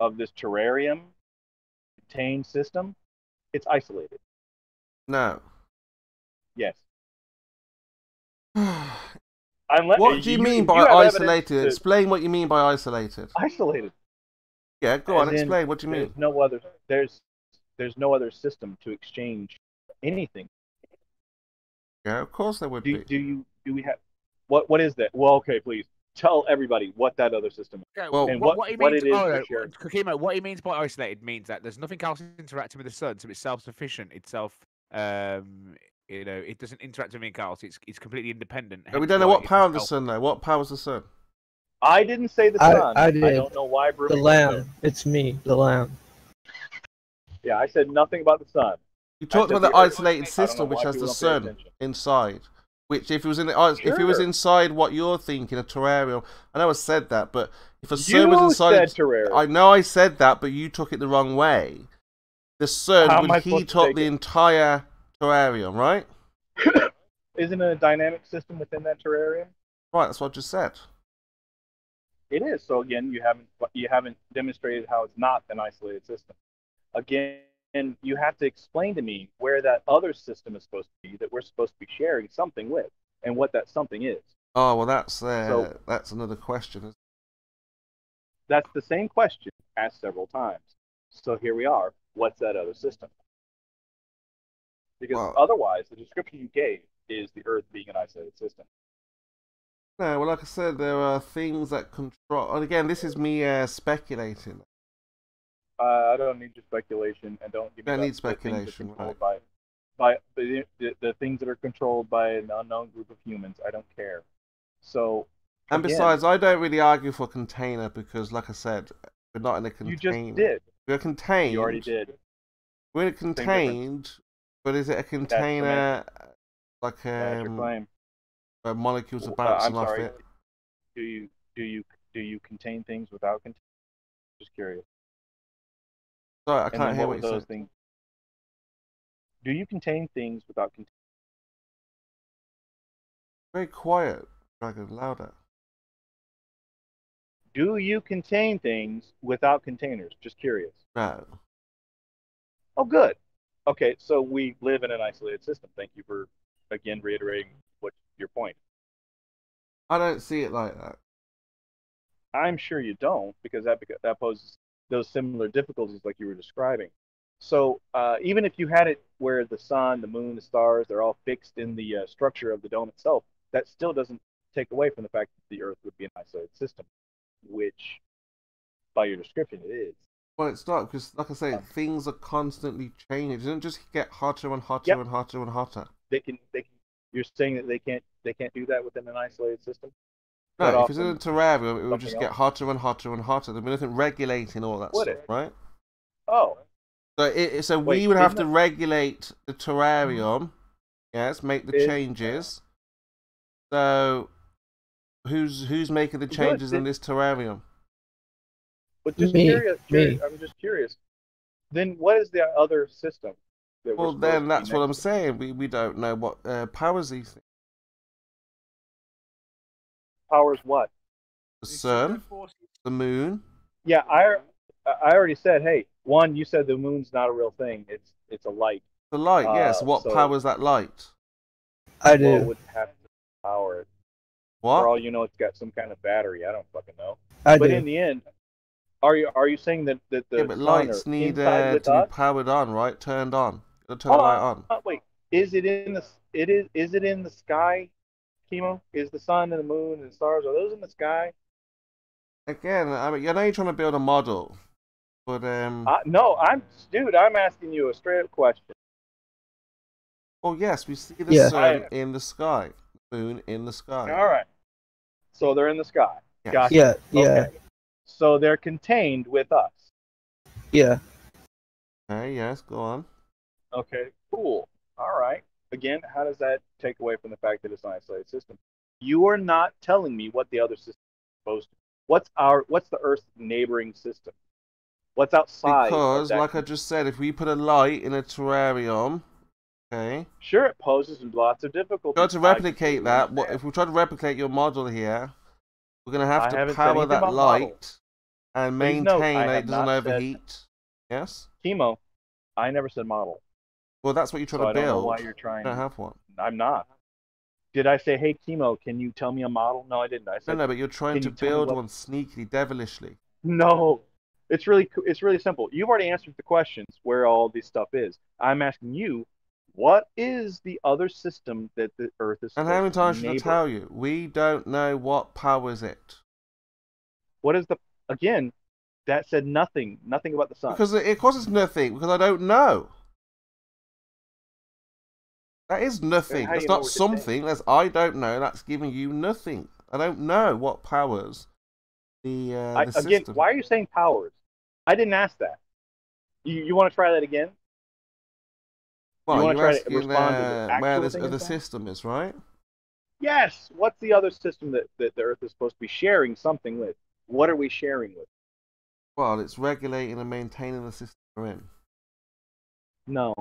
of this terrarium contained system, it's isolated. No. Yes. What do you mean by isolated? Explain what you mean by isolated. Isolated. Yeah, go on. Explain. What do you mean? There's no other system to exchange anything. Yeah, of course there would be. Do we have what is that? Well, okay, please tell everybody what that other system is. Okay, well, and what he means, Kimo, what he means by isolated means that there's nothing else interacting with the sun, so it's self-sufficient. It doesn't interact with anything else. It's completely independent. We don't know what powers the sun, though. What powers the sun? I didn't say the sun. I did. I don't know why. The lamb. It's me, the lamb. Yeah, I said nothing about the sun. You talked about the isolated system, which has the sun inside. Which, if it was if it was inside what you're thinking, a terrarium, I know I said that, but if a sun was inside, I know I said that, but you took it the wrong way. The sun would heat up the entire terrarium, right? Isn't it a dynamic system within that terrarium? Right, that's what I just said. It is. So again, you haven't demonstrated how it's not an isolated system. Again, you have to explain to me where that other system is supposed to be that we're supposed to be sharing something with, and what that something is. Oh well, that's another question. That's the same question asked several times. So here we are. What's that other system? Because otherwise, the description you gave is the Earth being an isolated system. No, well, like I said, there are things that control. And again, this is me speculating. I don't need your speculation, and don't give me need speculation. By the things that are controlled by an unknown group of humans. I don't care. So. And besides, I don't really argue for container because, like I said, we're not in a container. You just did. We're contained. You already did. We're contained, but is it a container like That's your claim. Where molecules are bouncing off it? Do you contain things without containers? Just curious. Sorry, I can't hear what you're saying. Do you contain things without containers? Very quiet, Dragon. Louder. Do you contain things without containers? Just curious. No. Oh, good. Okay, so we live in an isolated system. Thank you for, again, reiterating what your point. I don't see it like that. I'm sure you don't, because that poses those similar difficulties like you were describing. So even if you had it where the sun, the moon, the stars, they're all fixed in the structure of the dome itself, that still doesn't take away from the fact that the Earth would be an isolated system, which, by your description, it is. Well, it's not, because, like I say, things are constantly changing. It doesn't just get hotter and hotter and hotter and hotter. They can. You're saying that they can't do that within an isolated system? No, if it's in a terrarium, it would just get hotter and hotter and hotter. There'd be nothing regulating all that stuff, right? Oh. So we would have to regulate the terrarium, yes, make the changes. So who's making the changes in this terrarium? But just I'm just curious. Then what is the other system? Well, then that's what I'm saying. We don't know what powers these things. Powers what? The sun, the moon. Yeah, I already said, hey, one, you said the moon's not a real thing. It's a light. The light, yes. What powers that light? I do. Well, it would have to power it. What? For all you know, it's got some kind of battery. I don't fucking know. I But do. in the end, are you saying that the Yeah, but sun lights are need inside with to us? be powered on, right? Turned on. You gotta turn the light on. Wait, is it in the sky, Chemo? Is the sun and the moon and the stars, are those in the sky? Again, I mean, I know you're trying to build a model, but No, I'm asking you a straight up question. Oh yes, we see the sun in the sky, the moon in the sky. All right, so they're in the sky. Yes. Gotcha. Yeah. Okay. So they're contained with us. Yeah. Okay, yes, go on. Okay, cool. All right. Again, how does that take away from the fact that it's an isolated system? You are not telling me what the other system is supposed to be. What's the Earth's neighboring system? What's outside? Because, like I just said, if we put a light in a terrarium, okay. Sure, it poses lots of difficulties. Try to replicate that. If we try to replicate your model here, we're going to have to power that light and maintain that it doesn't overheat. Yes? Chemo, I never said model. Well, that's what you're trying to build. I don't know why you're trying. I don't have one. I'm not. Did I say, hey, Chemo, can you tell me a model? No, I didn't. I said, no, but you're trying to build one sneakily, devilishly. No, it's really simple. You've already answered the questions where all this stuff is. I'm asking you, what is the other system that the Earth is supposed to And how many times should I neighbor? tell you? We don't know what powers it. What is again, that said nothing about the sun. Because it causes nothing, because I don't know. That is nothing. That's not something. That's I don't know. That's giving you nothing. I don't know what powers the system. Again, why are you saying powers? I didn't ask that. You want to try that again? Well, you're asking where this other system is, right? Yes. What's the other system that the Earth is supposed to be sharing something with? What are we sharing with? Well, it's regulating and maintaining the system we're in. No.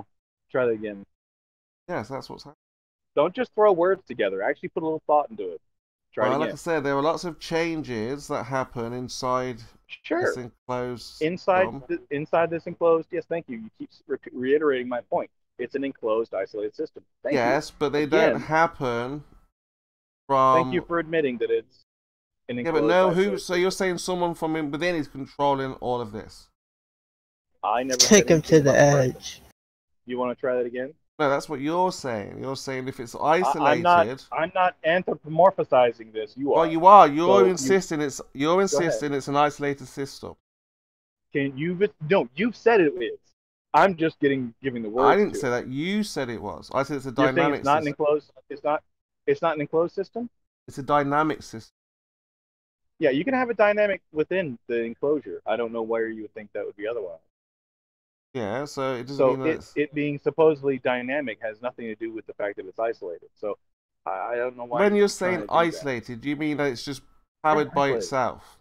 Try that again. Yes, that's what's happening. Don't just throw words together. Actually put a little thought into it. Try it again. Like I said, there are lots of changes that happen inside this enclosed inside this enclosed. Yes, thank you. You keep reiterating my point. It's an enclosed, isolated system. Thank you. But they don't happen from. Thank you for admitting that it's an enclosed. Yeah, but no, who? So you're saying someone from within is controlling all of this? I never. Take him to the edge. You want to try that again? No, that's what you're saying. You're saying if it's isolated. I'm not anthropomorphizing this. You are. Well, you are. You're insisting it's. You're insisting it's an isolated system. You've said it is. I'm just giving the word. I didn't say that. You said it was. I said it's a dynamic. It's not an enclosed. It's not an enclosed system. It's a dynamic system. Yeah, you can have a dynamic within the enclosure. I don't know where you would think that would be otherwise. Yeah, so it doesn't mean that it being supposedly dynamic has nothing to do with the fact that it's isolated. So I don't know why. When you're saying isolated, do you mean that it's just powered by itself?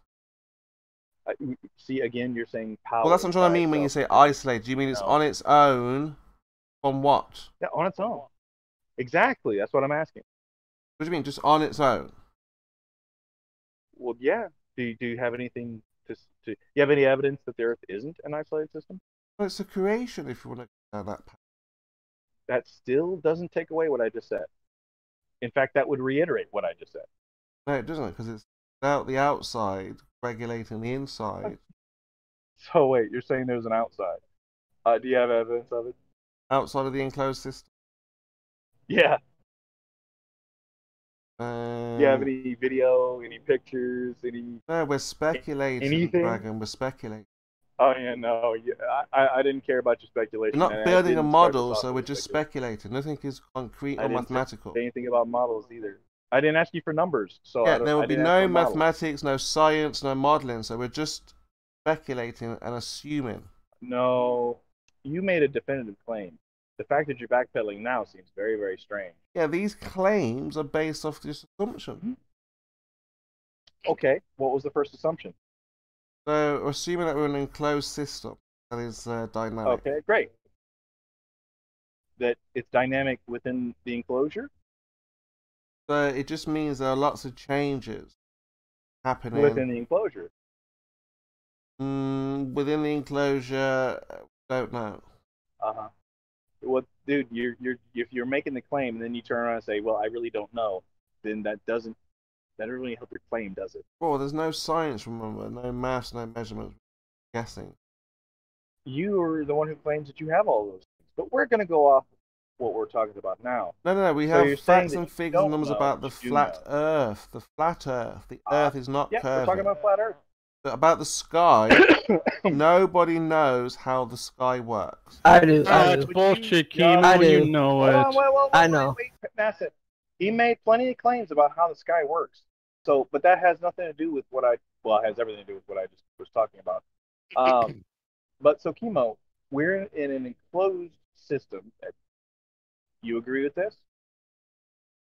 See, again, you're saying power. Well, that's what I'm trying to mean when you say isolated. Do you mean it's on its own from what? Yeah, on its own. Exactly. That's what I'm asking. What do you mean, just on its own? Well, yeah. Do you have anything do you have any evidence that the Earth isn't an isolated system? Well, it's a creation, if you want to go that path. That still doesn't take away what I just said. In fact, that would reiterate what I just said. No, it doesn't, because it's out the outside regulating the inside. So wait, you're saying there's an outside? Do you have evidence of it? Outside of the enclosed system? Yeah. Do you have any video, any pictures, any? No, we're speculating, anything? Dragon. We're speculating. Oh yeah, no, yeah, I didn't care about your speculation. We're not building a model, so we're just speculating. Nothing is concrete or mathematical. I didn't say anything about models either. I didn't ask you for numbers, so yeah, there will be no mathematics, no science, no modeling. So we're just speculating and assuming. No, you made a definitive claim. The fact that you're backpedaling now seems very, very strange. Yeah, these claims are based off this assumption. Mm-hmm. Okay, what was the first assumption? So, we're assuming that we're in an enclosed system that is dynamic. Okay, great. That it's dynamic within the enclosure? So, it just means there are lots of changes happening within the enclosure. Within the enclosure, don't know. Well, dude, if you're making the claim and then you turn around and say, "Well, I really don't know," then that doesn't really help your claim, does it? Well, there's no science, remember, no maths, no measurements. Guessing. You are the one who claims that you have all those things, but we're going to go off what we're talking about now. No. We have facts and figures and numbers about the flat Earth. The flat Earth. The Earth is not curved. We're talking about flat Earth. But about the sky, nobody knows how the sky works. I do. It's bullshit, Kimo. You know it. I know. Wait, Massive. He made plenty of claims about how the sky works. So, but that has nothing to do with what it has everything to do with what I just was talking about. But so, Kimo, we're in an enclosed system. You agree with this?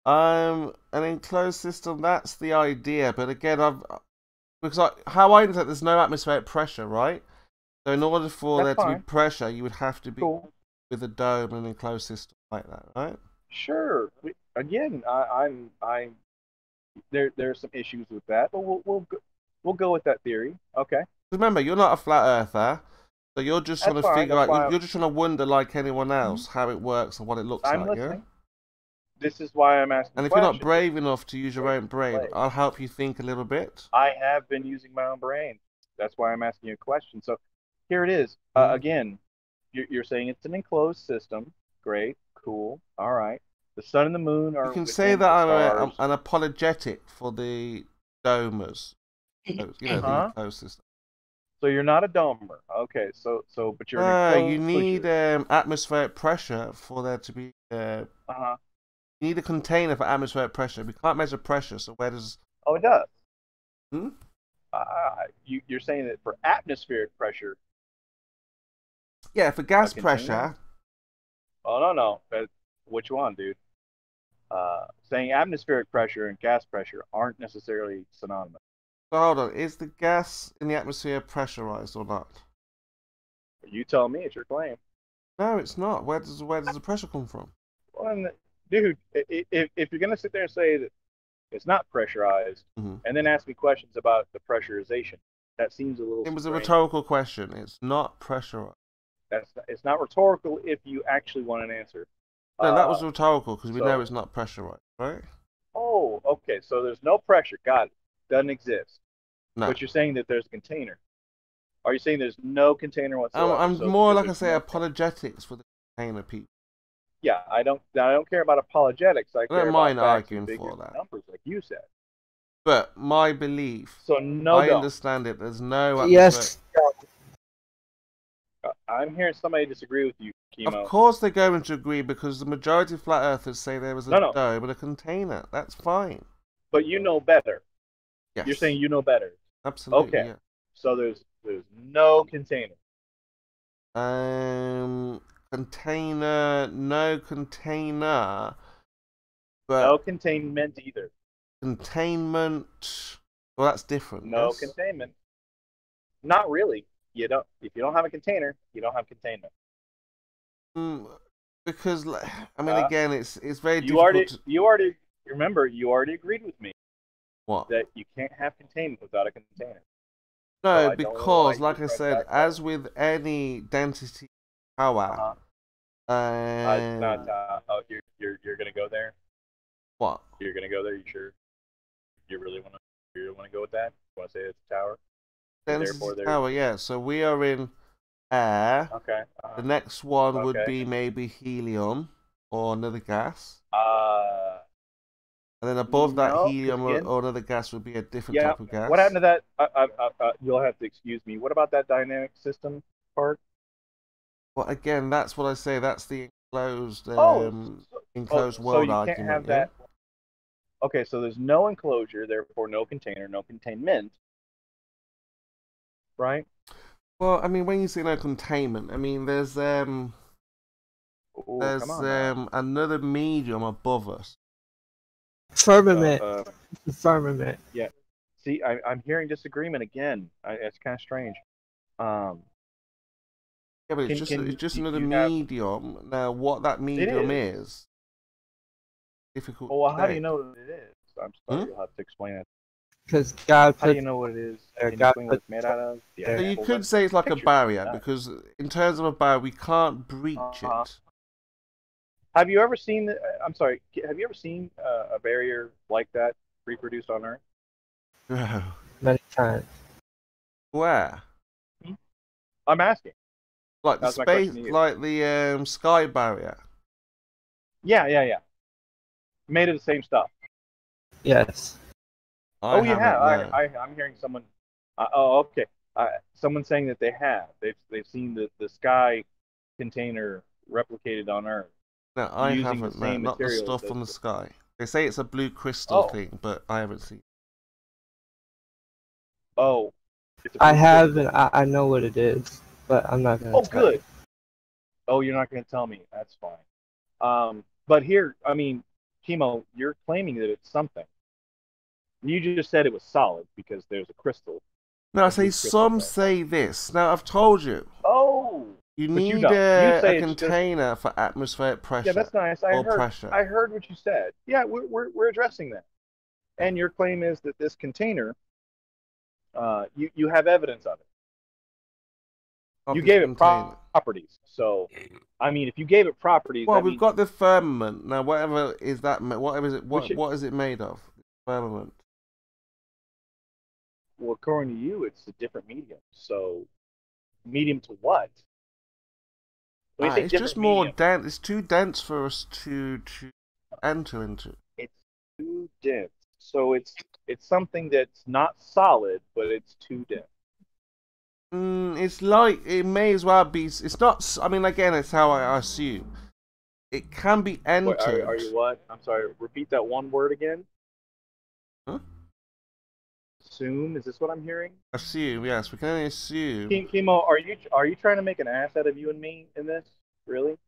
An enclosed system, that's the idea. But again, how I understand, there's no atmospheric pressure, right? So in order for there to be pressure, you would have to be with a dome and an enclosed system like that, right? Sure. There's some issues with that, but we'll go with that theory. Okay. Remember, you're not a flat earther, so you're just trying to figure out. You're just trying to wonder, like anyone else, how it works and what it looks like. Listening. Yeah. This is why I'm asking. And if you're not brave enough to use your own brain, I'll help you think a little bit. I have been using my own brain. That's why I'm asking you a question. So here it is. Again, you're saying it's an enclosed system. Great, cool, all right. The sun and the moon are. You can say that I'm an apologetic for the domers. The enclosed system. So you're not a domer. Okay, so but you're an enclosed. You need atmospheric pressure for there to be. You need a container for atmospheric pressure. We can't measure pressure, so where does? Oh, it does. You're saying that for atmospheric pressure. Yeah, for gas pressure. Oh no. Which one, dude? Saying atmospheric pressure and gas pressure aren't necessarily synonymous. So hold on, is the gas in the atmosphere pressurized or not? You tell me. It's your claim. No, it's not. Where does the pressure come from? Well, dude, if you're gonna sit there and say that it's not pressurized, and then ask me questions about the pressurization, that seems a little. It was a rhetorical question. It's not pressurized. It's not rhetorical if you actually want an answer. No, that was rhetorical because we know it's not pressurized, right? Oh, okay. So there's no pressure. Got it. Doesn't exist. No. But you're saying that there's a container. Are you saying there's no container whatsoever? I'm more like I say apologetics for the container people. Yeah, I don't care about apologetics. I don't mind arguing for that. Numbers, like you said. But my belief. So no. I understand it. There's no. Yes. I'm hearing somebody disagree with you, Kimo. Of course they're going to agree because the majority of flat earthers say there was a dome and a container. That's fine. But you know better. Yes. You're saying you know better. Absolutely. Okay. Yeah. So there's no container. Container, no container. But no containment either. Containment. Well, that's different. No containment. Not really. You don't. If you don't have a container, you don't have containment. Because I mean, again, it's very difficult. You already remember. You already agreed with me. What? That you can't have containment without a container. No, so because, like I said, as with any density power, you're gonna go there. What? You're gonna go there? You sure? You really want to go with that? You want to say it's a tower? Density power, yeah. So we are in air. Okay. The next one would be maybe helium or another gas. And then above that helium or another gas would be a different type of gas. What happened to that? You'll have to excuse me. What about that dynamic system part? Well, again, that's what I say. That's the enclosed world so argument. Can't have that. Okay, so there's no enclosure, therefore no container, no containment. Right? Well, I mean, when you say no containment, I mean there's another medium above us. Firmament. Firmament. Yeah. See, I'm hearing disagreement again. It's kind of strange. Yeah, but it's just another medium. Now, what that medium is difficult. Well, how do you know what it is? I'm sorry, you'll have to explain it. Because God How do put. you know what it is? Can you God explain what put. it's made out of? So you could say it's like a barrier, because in terms of a barrier, we can't breach it. Have you ever seen? I'm sorry. Have you ever seen a barrier like that reproduced on Earth? No. Many times. Where? I'm asking. Like the That's my question space, to you. like the sky barrier. Yeah. Made of the same stuff. Yes. I you have. haven't, no. I'm hearing someone. Oh, okay. Someone saying that they have. They've seen the sky container replicated on Earth. No, I using haven't. the No, same not the materials stuff on the sky. They say it's a blue crystal thing, but I haven't seen. Oh. I have, and I know what it is, but I'm not gonna. Oh, good. Oh, you're not gonna tell me. That's fine. But here, I mean, Chemo, you're claiming that it's something. You just said it was solid because there's a crystal. No, I say some say this. Now I've told you. Oh. You but you need don't. You say a it's container for atmospheric pressure. Yeah, that's nice. Pressure. I heard what you said. Yeah, we're addressing that. And your claim is that this container, you have evidence of it. You gave it properties. So, I mean, if you gave it properties, well, we've got the firmament now. Whatever is that? Whatever is it? What is it made of? Firmament. Well, according to you, it's a different medium. So, medium to what? It's just more dense. It's too dense for us to enter into. It's too dense. So it's something that's not solid, but it's too dense. It's like it may as well be. It's not. I mean, again, it's how I assume. It can be entered. Wait, are you what? I'm sorry. Repeat that one word again. Huh? Assume? Is this what I'm hearing? Assume, yes. We can only assume. Chemo, are you trying to make an ass out of you and me in this? Really?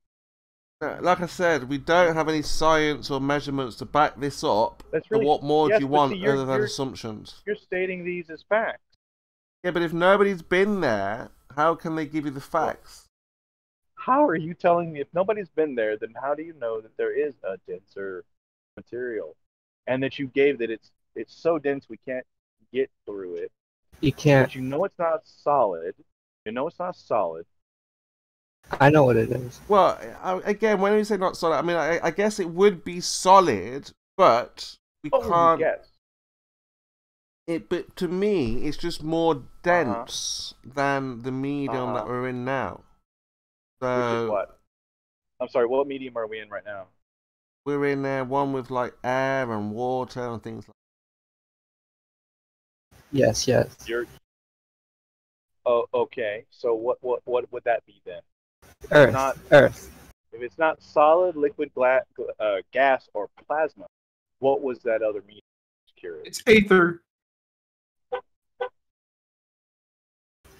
Like I said, we don't have any science or measurements to back this up. That's really, but what more do you want other than you're assumptions? You're stating these as facts. Yeah, but if nobody's been there, how can they give you the facts? How are you telling me if nobody's been there, then how do you know that there is a denser material, and that you gave that it's so dense we can't get through it? You can't. But you know it's not solid. You know it's not solid. I know what it is. Well, again, when we say not solid, I mean, I guess it would be solid, but we can't. Yes. But to me, it's just more dense than the medium that we're in now. So, which is what? I'm sorry, what medium are we in right now? We're in there, one with like air and water and things like that. Yes. Oh, okay. So what would that be then? Earth. If it's not solid, liquid, gas, or plasma, what was that other medium? Curious. It's ether.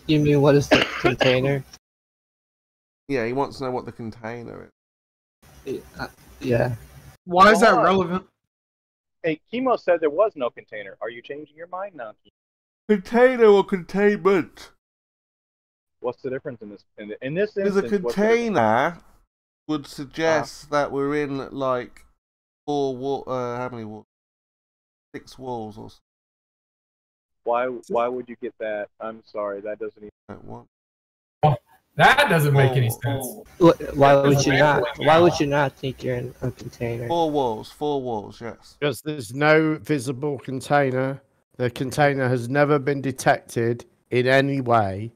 You mean what is the container? Yeah, he wants to know what the container is. Yeah. Why is that relevant? Hey, Chemo said there was no container. Are you changing your mind now, Chemo? Container or containment? What's the difference in this? In this instance, because a container would suggest that we're in like 4 walls. How many walls? 6 walls or so. Why would you get that? I'm sorry, that doesn't even. What? That doesn't make any sense. Why would you not? Why would you not think you're in a container? 4 walls, yes. Because there's no visible container. The container has never been detected in any way.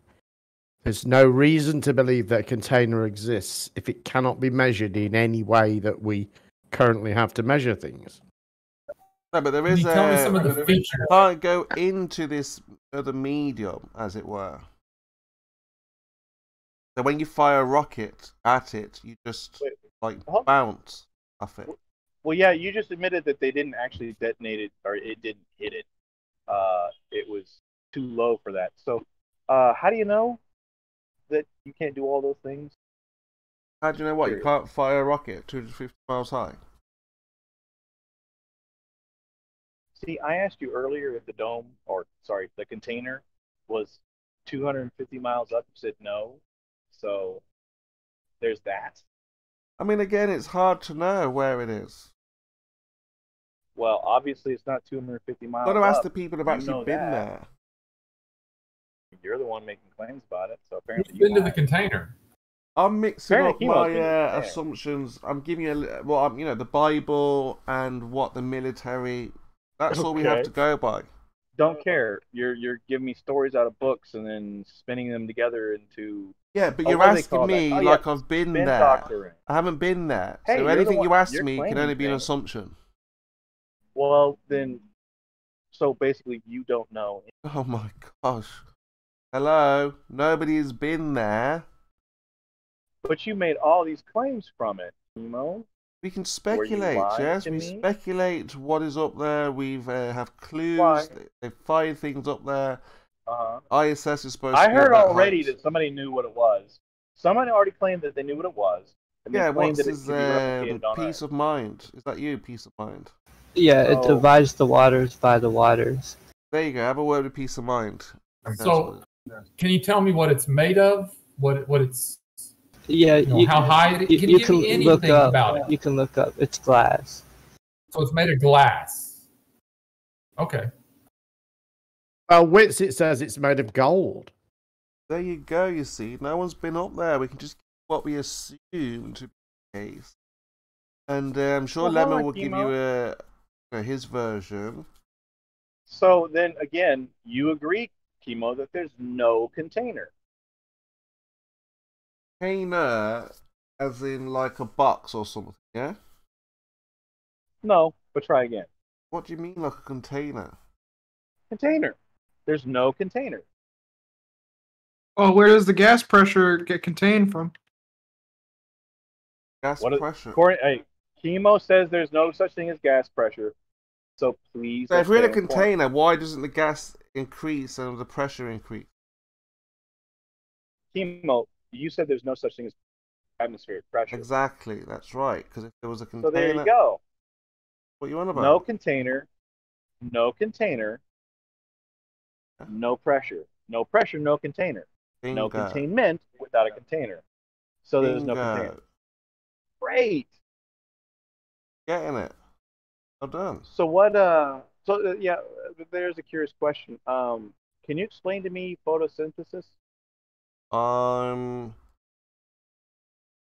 There's no reason to believe that a container exists if it cannot be measured in any way that we currently have to measure things. No, but there is you can't go into this other medium, as it were. So when you fire a rocket at it, you just bounce off it. Well, yeah, you just admitted that they didn't actually detonate it, or it didn't hit it. It was too low for that. So, how do you know that you can't do all those things? How do you know what? You can't fire a rocket 250 miles high. See, I asked you earlier if the container was 250 miles up. You said no. So, there's that. I mean, again, it's hard to know where it is. Well, obviously it's not 250 miles. Got to ask up. the people who've You actually know been that. there. You're the one making claims about it, so apparently You've been to the container. I'm mixing Apparently up my Chemo's been there. assumptions. I'm giving you the Bible and what the military. That's all we have Okay. to go by. Don't care. You're giving me stories out of books and then spinning them together into. Yeah, but Oh, you're what do they asking call that? me Oh, like yeah, I've been spin there. doctoring. I haven't been there. Hey, So you're the anything you one- ask you're me can claiming only be an things. assumption. Well, then, so basically, you don't know. Oh my gosh. Hello? Nobody's been there. But you made all these claims from it, Chemo. We can speculate, lying yes? to We me? speculate what is up there. We've have clues. Why? They find things up there. Uh-huh. ISS is supposed I to be heard at that already height. that somebody knew what it was. Somebody already claimed that they knew what it was. And Yeah, they claimed what's that it his could be replicated on peace Earth. of mind? Is that you, peace of mind? Yeah, it Oh. divides the waters by the waters. There you go. Have a word with peace of mind. So, can you tell me what it's made of? What it's Yeah, how high it is? Can you you give me can look anything up. about it? You can look up. It's glass. So it's made of glass. Okay. Well, Wits, it says it's made of gold. There you go, you see. No one's been up there. We can just give what we assume to be the case. And I'm sure Well, Lemon hold on, will give Chemo. you his version. So then again, you agree, Chemo, that there's no container. Container, as in like a box or something, yeah? No, but try again. What do you mean like a container? Container. There's no container. Well, where does the gas pressure get contained from? Gas What is- pressure. Hey, Chemo says there's no such thing as gas pressure. So please. So if we're in a stay informed. container, why doesn't the gas increase and the pressure increase? Chemo, you said there's no such thing as atmospheric pressure. Exactly, that's right. Because if there was a container, So there you go. What you on about? No container, no container, no pressure. No pressure, no container. No Bingo. containment without a container. So there's no Bingo. container. Great. Getting it. Well done. So what? Yeah. There's a curious question. Can you explain to me photosynthesis?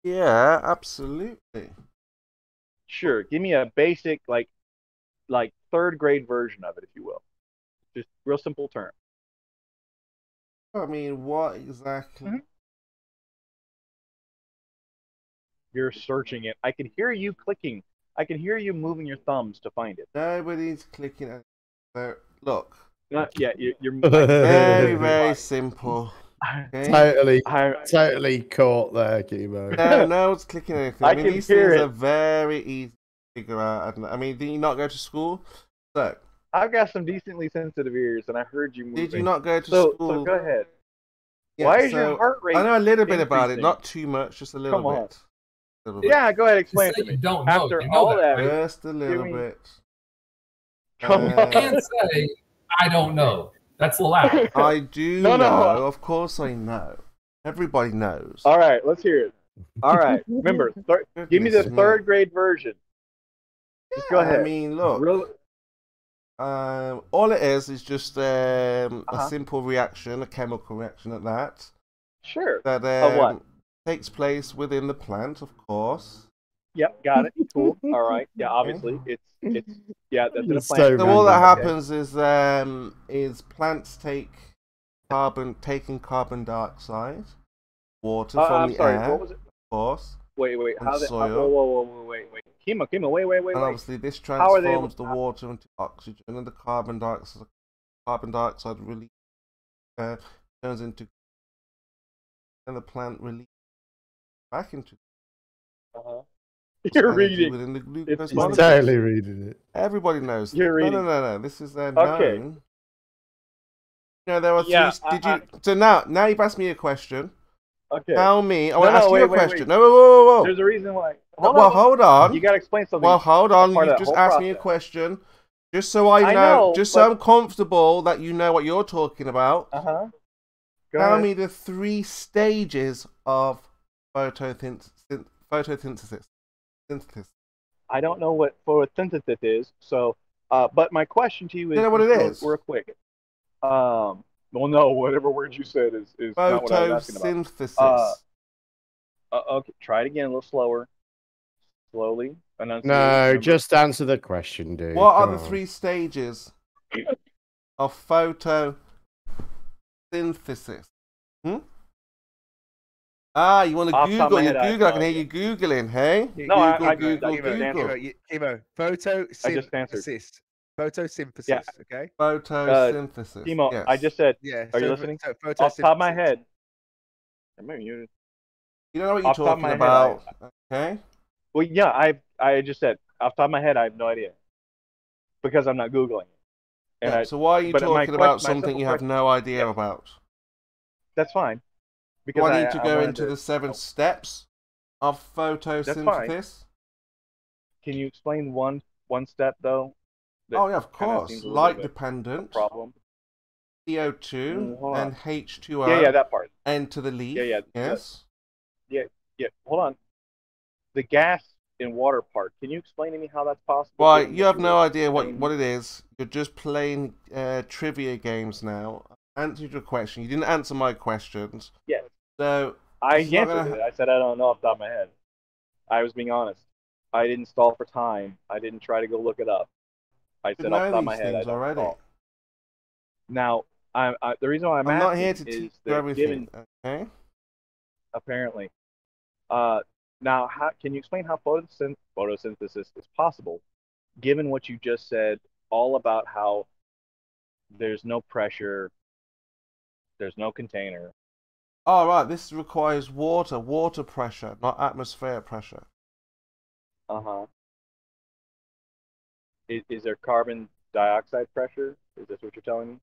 Yeah, absolutely. Sure. Give me a basic, like third grade version of it, if you will. Just real simple term. I mean, what exactly? Mm-hmm. You're searching it. I can hear you clicking. I can hear you moving your thumbs to find it. Nobody's clicking it. So, look. Yeah, you're very, very simple. Okay? Totally caught there, Chemo. No one's clicking anything. I mean, these things are very easy to figure out. I mean, did you not go to school? So, I've got some decently sensitive ears, and I heard you moving. did you not go to So school? go ahead. Yeah, Why is your heart rate I know a little bit about it, increasing? not too much, just a little Come on. bit. A little bit. Yeah, go ahead. Explain it to me. You don't know. After You know all that, that, right? Just a little bit. Come You can't say, I don't know. That's allowed. I do No, know. no. Of course I know. Everybody knows. All right, let's hear it. All right, remember, give me the Goodness me. third grade version. Just go ahead. I mean, look. All it is just a simple reaction, a chemical reaction at that. Sure. That Of what? takes place within the plant, of course. Yep, got it. Cool. All right. Yeah, obviously, it's yeah, that's in a It's plant. So all that happens is plants taking carbon dioxide, water from I'm the sorry. air, What was it? of course. Wait. and Whoa, soil. whoa, wait. Chemo, wait. And obviously this How are they transforms the water into oxygen, and the carbon dioxide release turns into, and the plant releases back into. You're energy reading. within the glucose He's molecule. totally reading it. Everybody knows. You're reading. No. This is Okay. known. You know, there are three. Yeah, So now you've asked me a question. Okay. Tell me. I want to ask you a wait. question. No, whoa. There's a reason why. Hold on. You got to explain something. Well, hold on. Part of You that just whole asked me a process. question. Just so I know, just so I'm comfortable that you know what you're talking about. Go Tell ahead. me the 3 stages of photosynthesis. Synthesis. I don't know what photosynthesis is. So, but my question to you is, You know what it is? real quick. Well, no, whatever word you said is not what I was asking about. Photosynthesis. Okay, try it again, a little slower. Slowly. No, just answer the question, dude. What are the 3 stages of photosynthesis? Ah, you want to Google? You Google. I can hear you Googling, hey? No, Google. Chemo. Photosynthesis. Photosynthesis, yeah. okay? Photosynthesis. Chemo, yes. I just said, yeah, are you listening? Off the top of my head. You don't know what you're talking about, okay? Well, yeah, I just said, off the top of my head, I have no idea. Because I'm not Googling it. And so why are you talking about something you have no idea about? That's fine. Because I need to go into the 7 steps of photosynthesis. Can you explain one step, though? Oh, yeah, of course. Light dependent. Problem. CO2 and H2O. Yeah, that part. Enter the leaf. Yeah. Yes. Yeah. Hold on. The gas in water part. Can you explain to me how that's possible? Right, you have no idea what it is. You're just playing trivia games now. I answered your question. You didn't answer my questions. Yes. So I answered it. I said I don't know off the top of my head. I was being honest. I didn't stall for time. I didn't try to go look it up. I said off the top of my head. I don't recall. Now, the reason why I'm not here to is teach that everything. Okay. Apparently. Now, can you explain how photosynthesis is possible, given what you just said, all about how there's no pressure, there's no container? Oh, right. This requires water pressure, not atmospheric pressure. Uh-huh. Is there carbon dioxide pressure? Is this what you're telling me?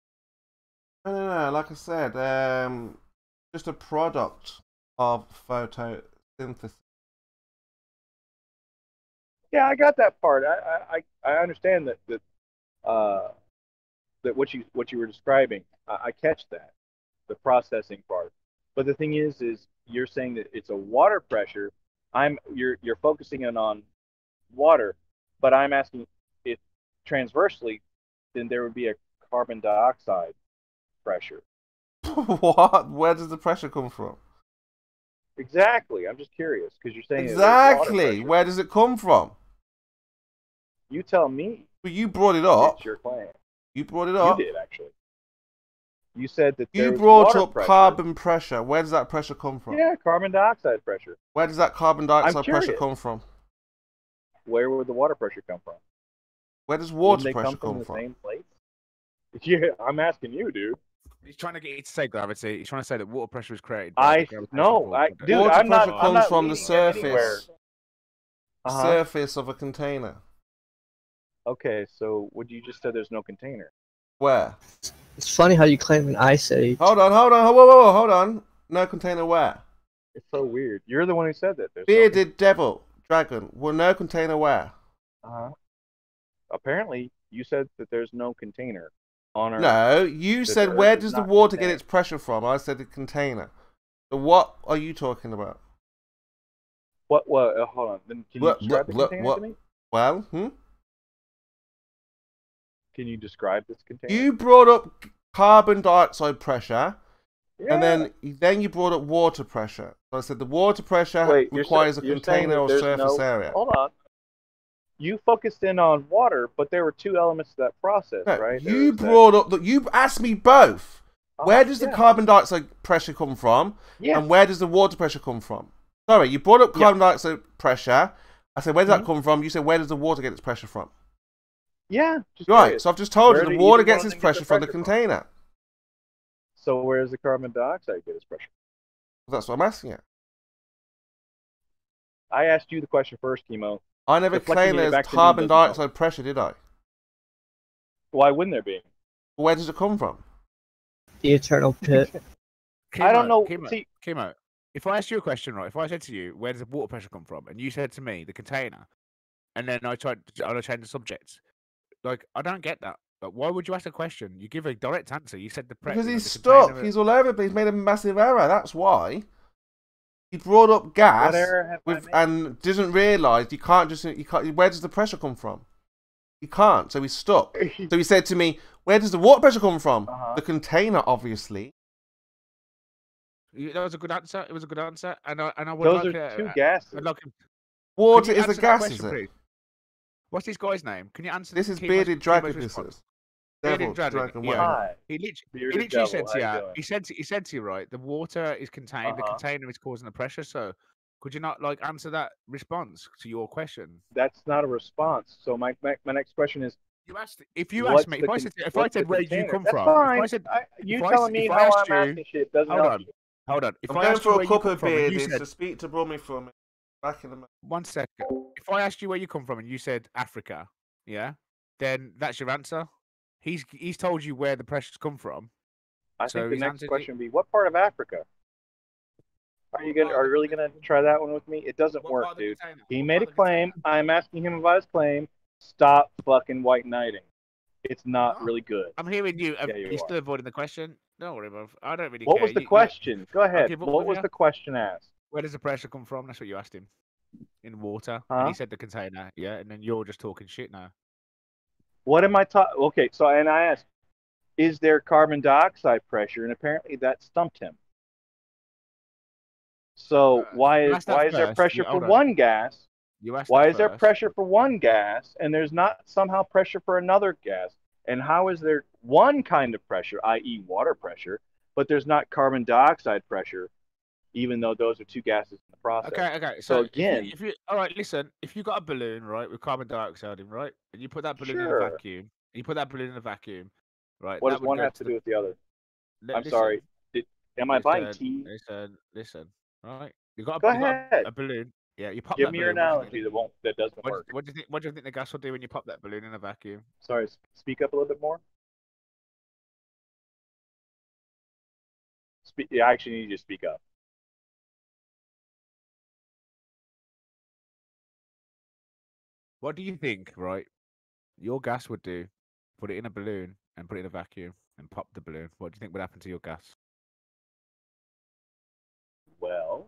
No. Like I said, just a product of photosynthesis. Yeah, I got that part. I understand that what you were describing. I catch that, the processing part. But the thing is you're saying that it's a water pressure. You're focusing in on water, but I'm asking if transversely, then there would be a carbon dioxide pressure. What? Where does the pressure come from? Exactly. I'm just curious because you're saying exactly. Where does it come from? You tell me. But you brought it up. It's your claim. You brought it up. You did actually. You said that you brought up carbon pressure. Where does that pressure come from? Yeah, carbon dioxide pressure. Where does that carbon dioxide pressure come from? Where would the water pressure come from? Where does water pressure come from? The same place? Yeah, I'm asking you, dude. He's trying to get you to say gravity. He's trying to say that water pressure is created. Water pressure comes from the surface. Surface of a container. Okay, so what you just said, there's no container. Where? It's funny how you claim an ice age. Hold on, whoa, hold on. No container where? It's so weird. You're the one who said that. Bearded devil, dragon. Well, no container where? Apparently, you said that there's no container on Earth. No, you said where does the water get its pressure from? I said the container. So what are you talking about? What? Hold on. Then can you describe the container to me? Well, Can you describe this container? You brought up carbon dioxide pressure, and then you brought up water pressure. So I said the water pressure requires a container or surface area. Hold on. You focused in on water, but there were 2 elements to that process, right? You brought up you asked me both. Where does the carbon dioxide pressure come from, and where does the water pressure come from? Sorry, you brought up carbon dioxide pressure. I said, where does that come from? You said, where does the water get its pressure from? Yeah. Right, so I've just told you the water gets its pressure from the container. So where does the carbon dioxide get its pressure? That's what I'm asking you. I asked you the question first, Chemo. I never claimed there's carbon dioxide pressure, did I? Why wouldn't there be? Where does it come from? The eternal pit. I don't know. Chemo, if I asked you a question, right? If I said to you, where does the water pressure come from? And you said to me, the container. And then I change the subject. Like, I don't get that. But why would you ask a question? You give a direct answer. You said the because he's stuck. He's all over, but he's made a massive error. That's why. He brought up gas What error have I made? and doesn't realise you can't. Where does the pressure come from? You can't, so he's stuck. So he said to me, "Where does the water pressure come from?" The container, obviously. That was a good answer. It was a good answer, and I would Those like are two gases. I'd like him. Water Could you is a answer that gas, question, is it? please? What's this guy's name? Can you answer This is Chemo's- bearded Chemo's dragon. response? Devil, Bearded dragon. dragon, Yeah. whatever. Hi. He literally Bearded said devil, to how you you. doing? He said to you, right? The water is contained. The container is causing the pressure. So, could you not like answer that response to your question? That's not a response. So my next question is, You asked if you asked me if I said where do you come that's from? fine. If I said You if I telling s- me if I how asked I'm you- asking shit doesn't hold help on, you. hold on. If I'm I going asked you for where a you cup come of from, and you beardies said to speak to Brummy for me. Back in the 1 second. If I asked you where you come from and you said Africa, yeah, then that's your answer. He's told you where the pressures come from. I So think the he's next answered question would be, what part of Africa? Are you really gonna try that one with me? It doesn't What work, part of the dude. container? He What made a part of the claim. I'm asking him about his claim. Stop fucking white knighting. It's not No. really good. I'm hearing you. Yeah, you You're are. still avoiding the question. Don't worry, bro. I don't really What care. was the You- question? Go I'll ahead. give up What with was you. the question asked? Where does the pressure come from? That's what you asked him. In water. Huh? And he said the container. Yeah, and then you're just talking shit now. What am I talking? Okay, so and I asked, is there carbon dioxide pressure? And apparently that stumped him. So why you is asked that there first. pressure Yeah, for hold on. one gas? You asked Why that is there first. pressure for one gas and there's not somehow pressure for another gas? And how is there one kind of pressure, i.e., water pressure, but there's not carbon dioxide pressure, even though those are two gases in the process? Okay. So If again, you all right, listen. If you got a balloon, right, with carbon dioxide in, right, and you put that balloon in a Sure. vacuum, and you put that balloon in a vacuum, right, what that does would one go have to do with the other? I'm sorry. Am I buying tea? Listen. Right, you got Go you got ahead. a balloon. Yeah, you pop Give that me your balloon. analogy that doesn't work. What do you think the gas will do when you pop that balloon in a vacuum? Sorry, speak up a little bit more. I actually need you to speak up. What do you think, right? Your gas would do? Put it in a balloon and put it in a vacuum and pop the balloon. What do you think would happen to your gas? Well,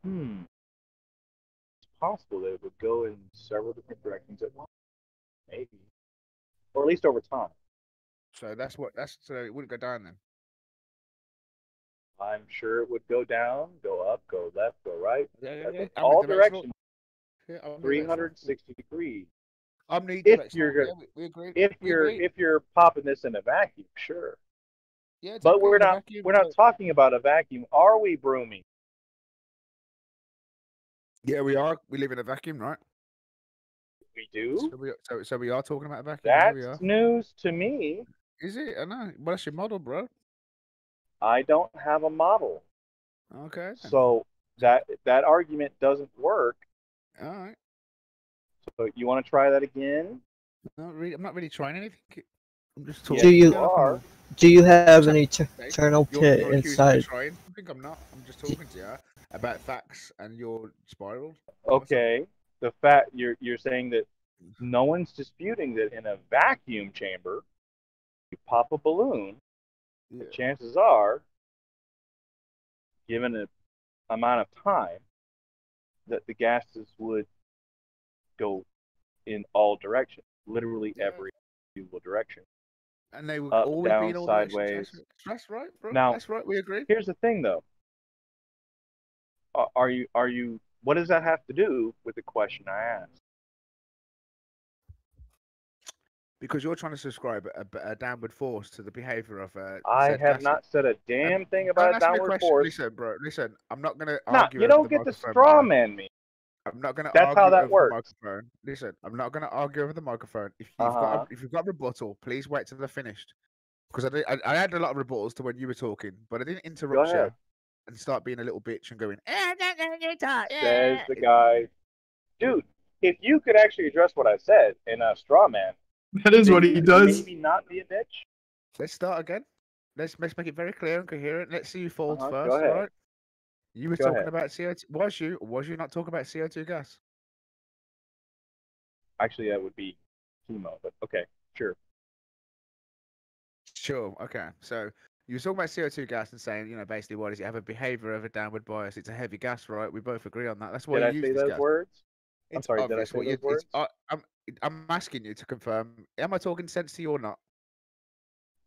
it's possible that it would go in several different directions at once, maybe, or at least over time. So so it wouldn't go down then. I'm sure it would go down, go up, go left, go right, Yeah. all directions, Yeah, 360 degrees. Omnidirectional. We agree. If you're popping this in a vacuum, sure. Yeah, it's But okay we're in a not vacuum, we're not so- talking about a vacuum, are we, Broomy? Yeah, we are. We live in a vacuum, right? We do. So we are talking about a vacuum. Yeah, we are. That's news to me. Is it? I know. But that's your model, bro. I don't have a model. Okay. then. So that argument doesn't work. All right. So you want to try that again? I'm not really trying anything. I'm just Yes, talking. you are. Do you have an eternal You're pit accusing me of inside? trying. I think I'm not. I'm just talking to you about facts, and you're spiraled. Okay. The fact you're saying that no one's disputing that in a vacuum chamber, you pop a balloon. The chances are, given an amount of time, that the gases would go in all directions, literally every single direction. And they would Up, always down, be in all sideways. directions. That's right, bro. Now, That's right. We agree. Here's the thing, though. Are you? What does that have to do with the question I asked? Because you're trying to subscribe a downward force to the behavior of I said have gases. not said a damn thing Don't about ask me a downward question. force. Listen, bro. Listen, I'm not gonna Nah, argue. you over don't the get to microphone straw with you. man me. I'm not gonna. That's argue how that over works. The microphone. Listen, I'm not gonna argue over the microphone. If you've got a rebuttal, please wait till they're finished. Because I had a lot of rebuttals to when you were talking, but I didn't interrupt you ahead. and start being a little bitch and going. Says the guy, dude. If you could actually address what I said in a straw man, that is what he does. Maybe not be a bitch. Let's start again. Let's make it very clear and coherent. Let's see who folds first. Go ahead. All right? You were Go talking ahead. about CO2. Was you not talking about CO2 gas? Actually, that would be chemo, but okay, sure. Sure. Okay. So You were talking about CO2 gas and saying, you know, basically, why does it have a behavior of a downward bias? It's a heavy gas, right? We both agree on that. That's why Did you I use say this those gas. words? I'm It's sorry, did I obvious say what you. those words? I'm asking you to confirm. Am I talking sense to you or not?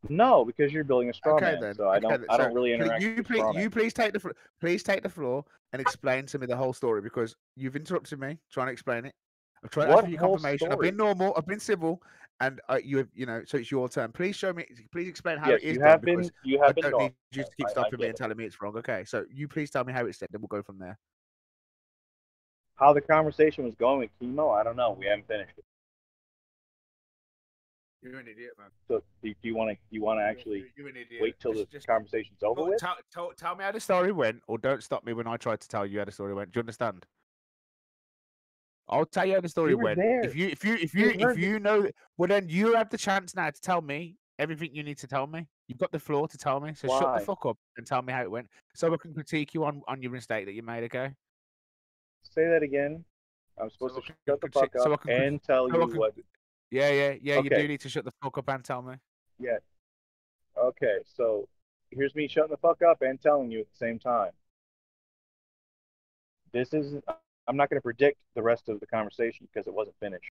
No, because you're building a straw Okay man, then. so I Okay, don't really interact with straw man. You please take the floor and explain to me the whole story because you've interrupted me trying to explain it. I've tried to ask What for your whole confirmation. I've story? been normal. I've been civil, and you know. So it's your turn. Please show me. Please explain how Yes, it is you done have because been I don't normal. need you to keep I stopping me get and it. telling me it's wrong. Okay, so you please tell me how it's said, then we'll go from there. How the conversation was going with chemo, I don't know. We haven't finished it. You're an idiot, man. So do you want to actually You're an idiot. wait till the conversation's over with? Tell me how the story went, or don't stop me when I try to tell you how the story went. Do you understand? I'll tell you how the story You were went. there. If you heard know, well then you have the chance now to tell me everything you need to tell me. You've got the floor to tell me. So shut the Why? fuck up and tell me how it went, so I can critique you on your mistake that you made. Okay? Say that again. I'm supposed to shut the fuck so I up can- and tell so I you can- what. Yeah. You Okay. do need to shut the fuck up and tell me. Yeah. Okay, so here's me shutting the fuck up and telling you at the same time. I'm not going to predict the rest of the conversation because it wasn't finished.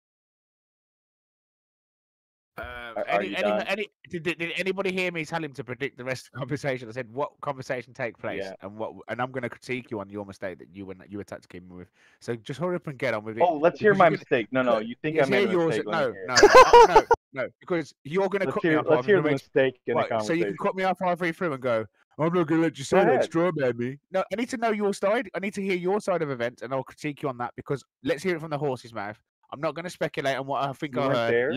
Are you done? Did anybody hear me tell him to predict the rest of the conversation? I said what conversation take place Yeah. and I'm going to critique you on your mistake that you attacked Kim with. So just hurry up and get on with it. Oh, let's hear because my you're gonna- mistake. No, you think I Let's made hear a yours. mistake? Let me hear it. No, because you're going to Let's cut me hear, off. let's hear the mistake in the Right, so you conversation. can cut me off halfway through and go, I'm not going to let you Go say that ahead. straw man me. No, I need to know your side. I need to hear your side of events, and I'll critique you on that because let's hear it from the horse's mouth. I'm not going to speculate on what I think You I weren't heard. there?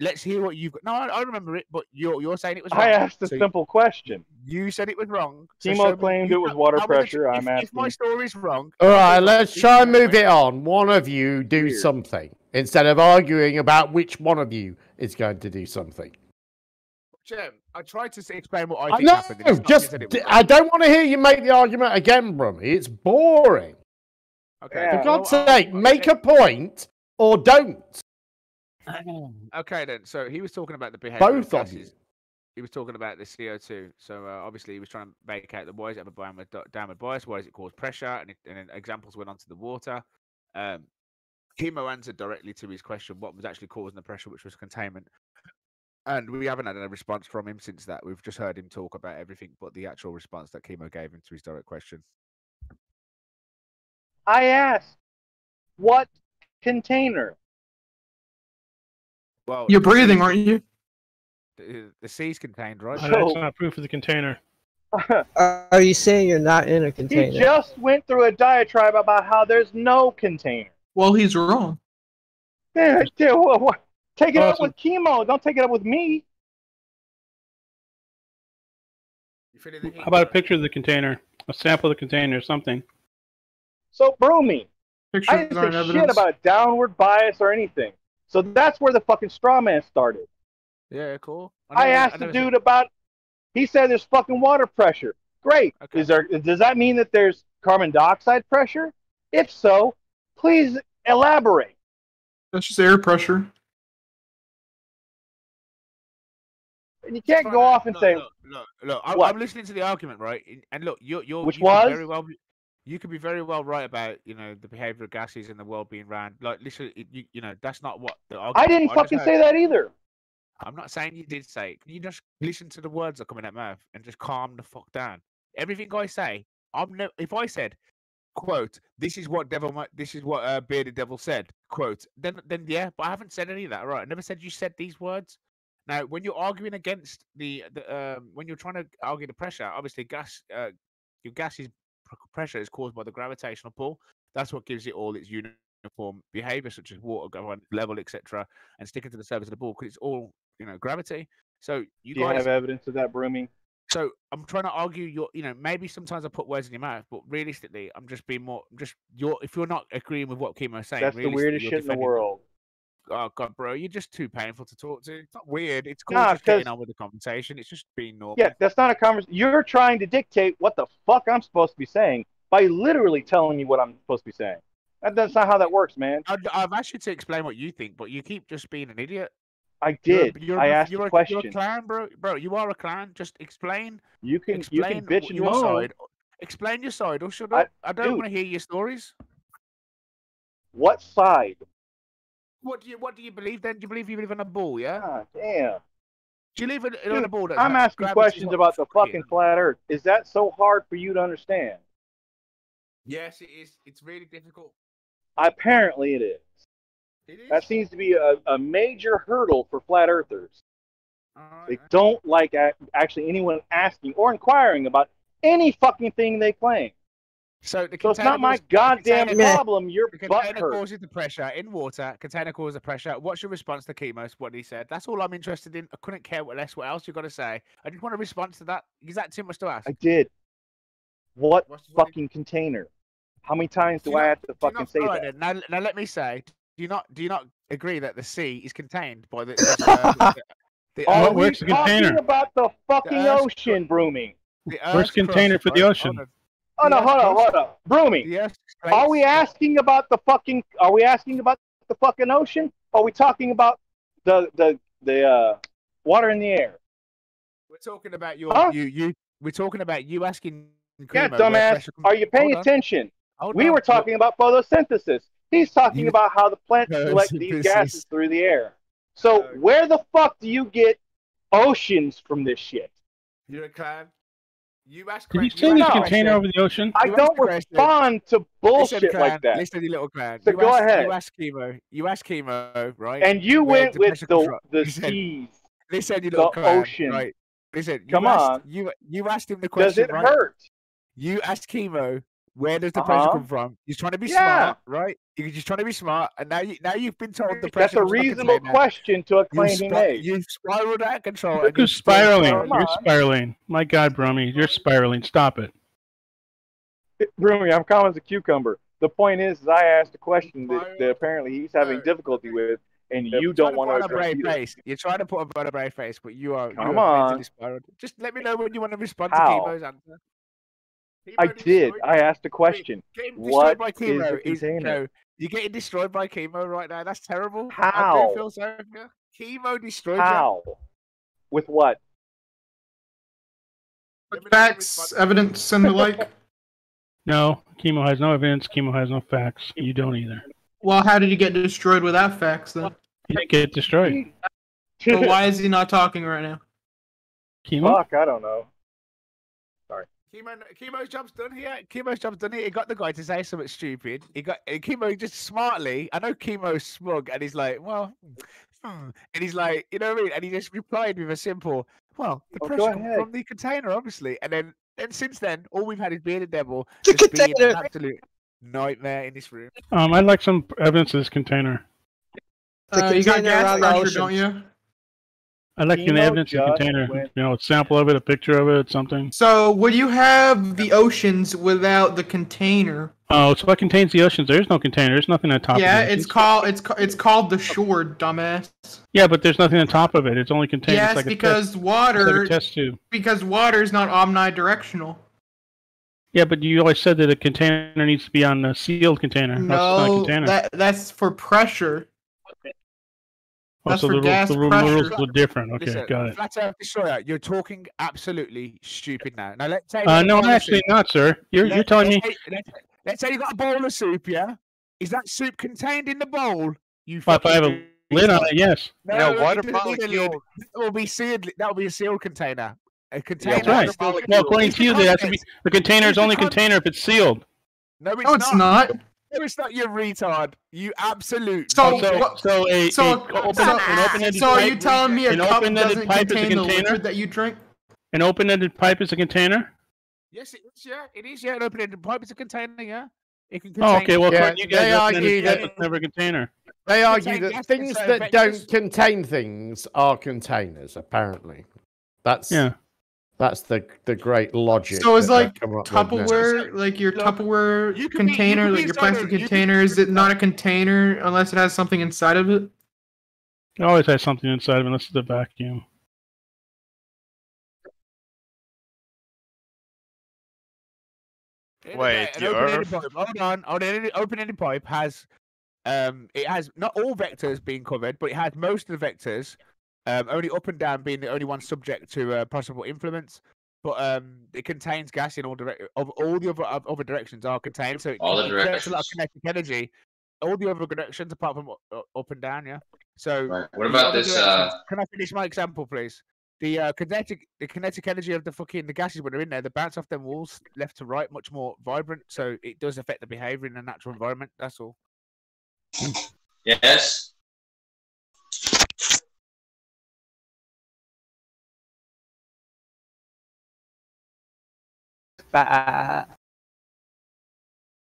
Let's hear what you've got. No, I remember it, but you're saying it was wrong. I asked a so simple question. You said it was wrong. So Chemo show me- claimed you it was tell- water tell me the pressure. tr- I'm if my asking. story's wrong. All right, let's try and move it on. One of you do Weird. something instead of arguing about which one of you is going to do something. Jem, I tried to explain what I think No, happened. and it's not just said it was I don't want to hear you make the argument again, Brummy. It's boring. Okay. Yeah. For God's sake, make a point or don't. Okay, then. So he was talking about the behavior Both of of you. gases. He was talking about the CO2. So obviously he was trying to make out the why does it have a downward bias? Why does it cause pressure? And then examples went onto the water. Chemo answered directly to his question, what was actually causing the pressure, which was containment. And we haven't had a response from him since that. We've just heard him talk about everything but the actual response that Chemo gave him to his direct question. I asked, what container? Well, You're breathing, aren't you? The C's contained, right? That's not proof of the container. Are you saying you're not in a He container? just went through a diatribe about how there's no container. Well, he's wrong. Yeah, what? Take it up with chemo. Don't take it up with me. How about a picture of the container? A sample of the container or something? So, Broomy, I Pictures didn't aren't say shit evidence. about downward bias or anything. So that's where the fucking straw man started. Yeah, cool. I asked the dude about. He said there's fucking water pressure. Great. Okay. Does that mean that there's carbon dioxide pressure? If so, please elaborate. That's just air pressure. And you can't go off and say, Look. What? I'm listening to the argument, right? And look, you're Which you was? Could very well, you could be very well right about the behavior of gases and the world being round. Like, listen, that's not what the argument. I didn't fucking say that either. I'm not saying you did say it. Can you just listen to the words that come in that mouth and just calm the fuck down? Everything I say, if I said, quote, this is what bearded devil said, quote, then yeah, but I haven't said any of that, right? I never said you said these words. Now, when you're arguing against when you're trying to argue the pressure, obviously your gas's pressure is caused by the gravitational pull. That's what gives it all its uniform behavior, such as water going level, etc., and sticking to the surface of the ball, because it's all gravity. So Do you have evidence of that, Broomy? So I'm trying to argue maybe sometimes I put words in your mouth, but realistically, I'm just being more if you're not agreeing with what Chemo's saying, That's the weirdest shit in the world. Oh God, bro, you're just too painful to talk to. It's not weird. It's cool Nah, just getting on with the conversation. It's just being normal. Yeah, that's not a conversation. You're trying to dictate what the fuck I'm supposed to be saying by literally telling me what I'm supposed to be saying. That's not how that works, man. I've asked you to explain what you think, but you keep just being an idiot. I did. I asked you're a question. You're a clown, bro. Bro, you are a clown. Just explain. You can bitch and your moan. side. Explain your side, or shut up. I don't want to hear your stories. What side? What do you believe then? Do you believe you live on a ball? Yeah. Ah, damn. Do you live on a ball? That's I'm asking questions about the fucking flat Earth. Is that so hard for you to understand? Yes, it is. It's really difficult. Apparently, it is. That seems to be a major hurdle for flat earthers. They don't like actually anyone asking or inquiring about any fucking thing they claim. So it's not my goddamn problem. Your the butt container hurts. causes the pressure in water. Container causes the pressure. What's your response to Chemos? What he said. That's all I'm interested in. I couldn't care what else you got to say. I just want a response to that. Is that too much to ask? I did. What fucking container? How many times do I have to fucking say that? Now let me say. Do you not agree that the sea is contained by the Are we talking about the fucking ocean, Brooming? Where's the container for the ocean? Oh no, hold on. Brooming. Are we asking about the fucking ocean? Or are we talking about the water in the air? We're talking about we're talking about you asking Yeah, dumbass. Are you paying attention? We were talking about photosynthesis. He's talking about how the plants collect these gases through the air. So where the fuck do you get oceans from this shit? You're a clown. You ask. Did you send this container over the ocean? I don't respond to bullshit like that. Listen, you little clown. So go ahead. You ask Chemo, right? And you went with the seas. Listen, you little clown. Ocean. Right. Listen. Come on. You asked him the question. Does it hurt? You asked Chemo. Where does the pressure come from? You're trying to be smart, right? You're just trying to be smart, and now you've been told the pressure. That's a reasonable question to a claim he made. You've spiraled out of control. You're spiraling. You're spiraling. My God, Brummy, you're spiraling. Stop it. Brummy, I'm calm as a cucumber. The point is I asked a question that apparently he's having difficulty with, and you don't want to address it. You're trying to put a brave face, but you are. Come on. Just let me know when you want to respond to Chemo's answer. I did. I asked a question. What is the container? You're getting destroyed by Chemo right now. That's terrible. How? I do feel sorry for you. Chemo destroyed How? you. With what? Facts, evidence, and the like. No, Chemo has no evidence. Chemo has no facts. You don't either. Well, how did he get destroyed without facts, then? He didn't get destroyed. Well, why is he not talking right now? Chemo? Fuck, I don't know. Sorry. Chemo's job's done here. Chemo's job's done here. He got the guy to say something stupid. Chemo just smartly. I know Chemo's smug, and he's like, well, and he's like, you know what I mean? And he just replied with a simple, well, the pressure comes from the container, obviously. And then since then, all we've had is Bearded Devil just being an absolute nightmare in this room. I'd like some evidence of this container. You got gas pressure, don't you? I'd like an evidence of the container. A sample of it, a picture of it, something. So, would you have the oceans without the container? Oh, so what contains the oceans? There's no container. There's nothing on top of it. Yeah, it's called the shore, dumbass. Yeah, but there's nothing on top of it. It's only contained. Yes, like because water. It's like a test tube. Because water is not omnidirectional. Yeah, but you always said that a container needs to be on a sealed container. No, that's for pressure. That's so the rules are different. Okay, Listen, got it. Flat Earth Destroyer, you're talking absolutely stupid now. Now let's say no, actually not, sir. You're telling me. Let's say you got a bowl of soup, yeah? Is that soup contained in the bowl? If I have a lid on it, yes. No, water molecule. That will be sealed. That will be a sealed container. A container. That's right. Well, according to you, the container is only container if it's sealed. No, it's not. No, it's not, you retard. You absolute. So are you telling me a cup doesn't contain the liquid that you drink? An open-ended pipe is a container? Yes, it is. Yeah, it is. Yeah, an open-ended pipe is a container. Yeah. It can contain okay. Well, yeah, you guys argue that it's never a container. They argue that things that don't contain things are containers. Apparently, that's the great logic. So it's like Tupperware, like your Tupperware container, like your plastic container. Is it not a container unless it has something inside of it? It always has something inside of it unless it's a vacuum. Wait, hold on. An open-ended pipe has it has not all vectors being covered, but it has most of the vectors. Only up and down being the only one subject to possible influence. But it contains gas in all all the other directions are contained. So it exerts a lot of kinetic energy. All the other directions apart from up and down, yeah. So what about this? Can I finish my example, please? The kinetic energy of the gases when they're in there, they bounce off them walls left to right, much more vibrant. So it does affect the behavior in the natural environment. That's all. Yes.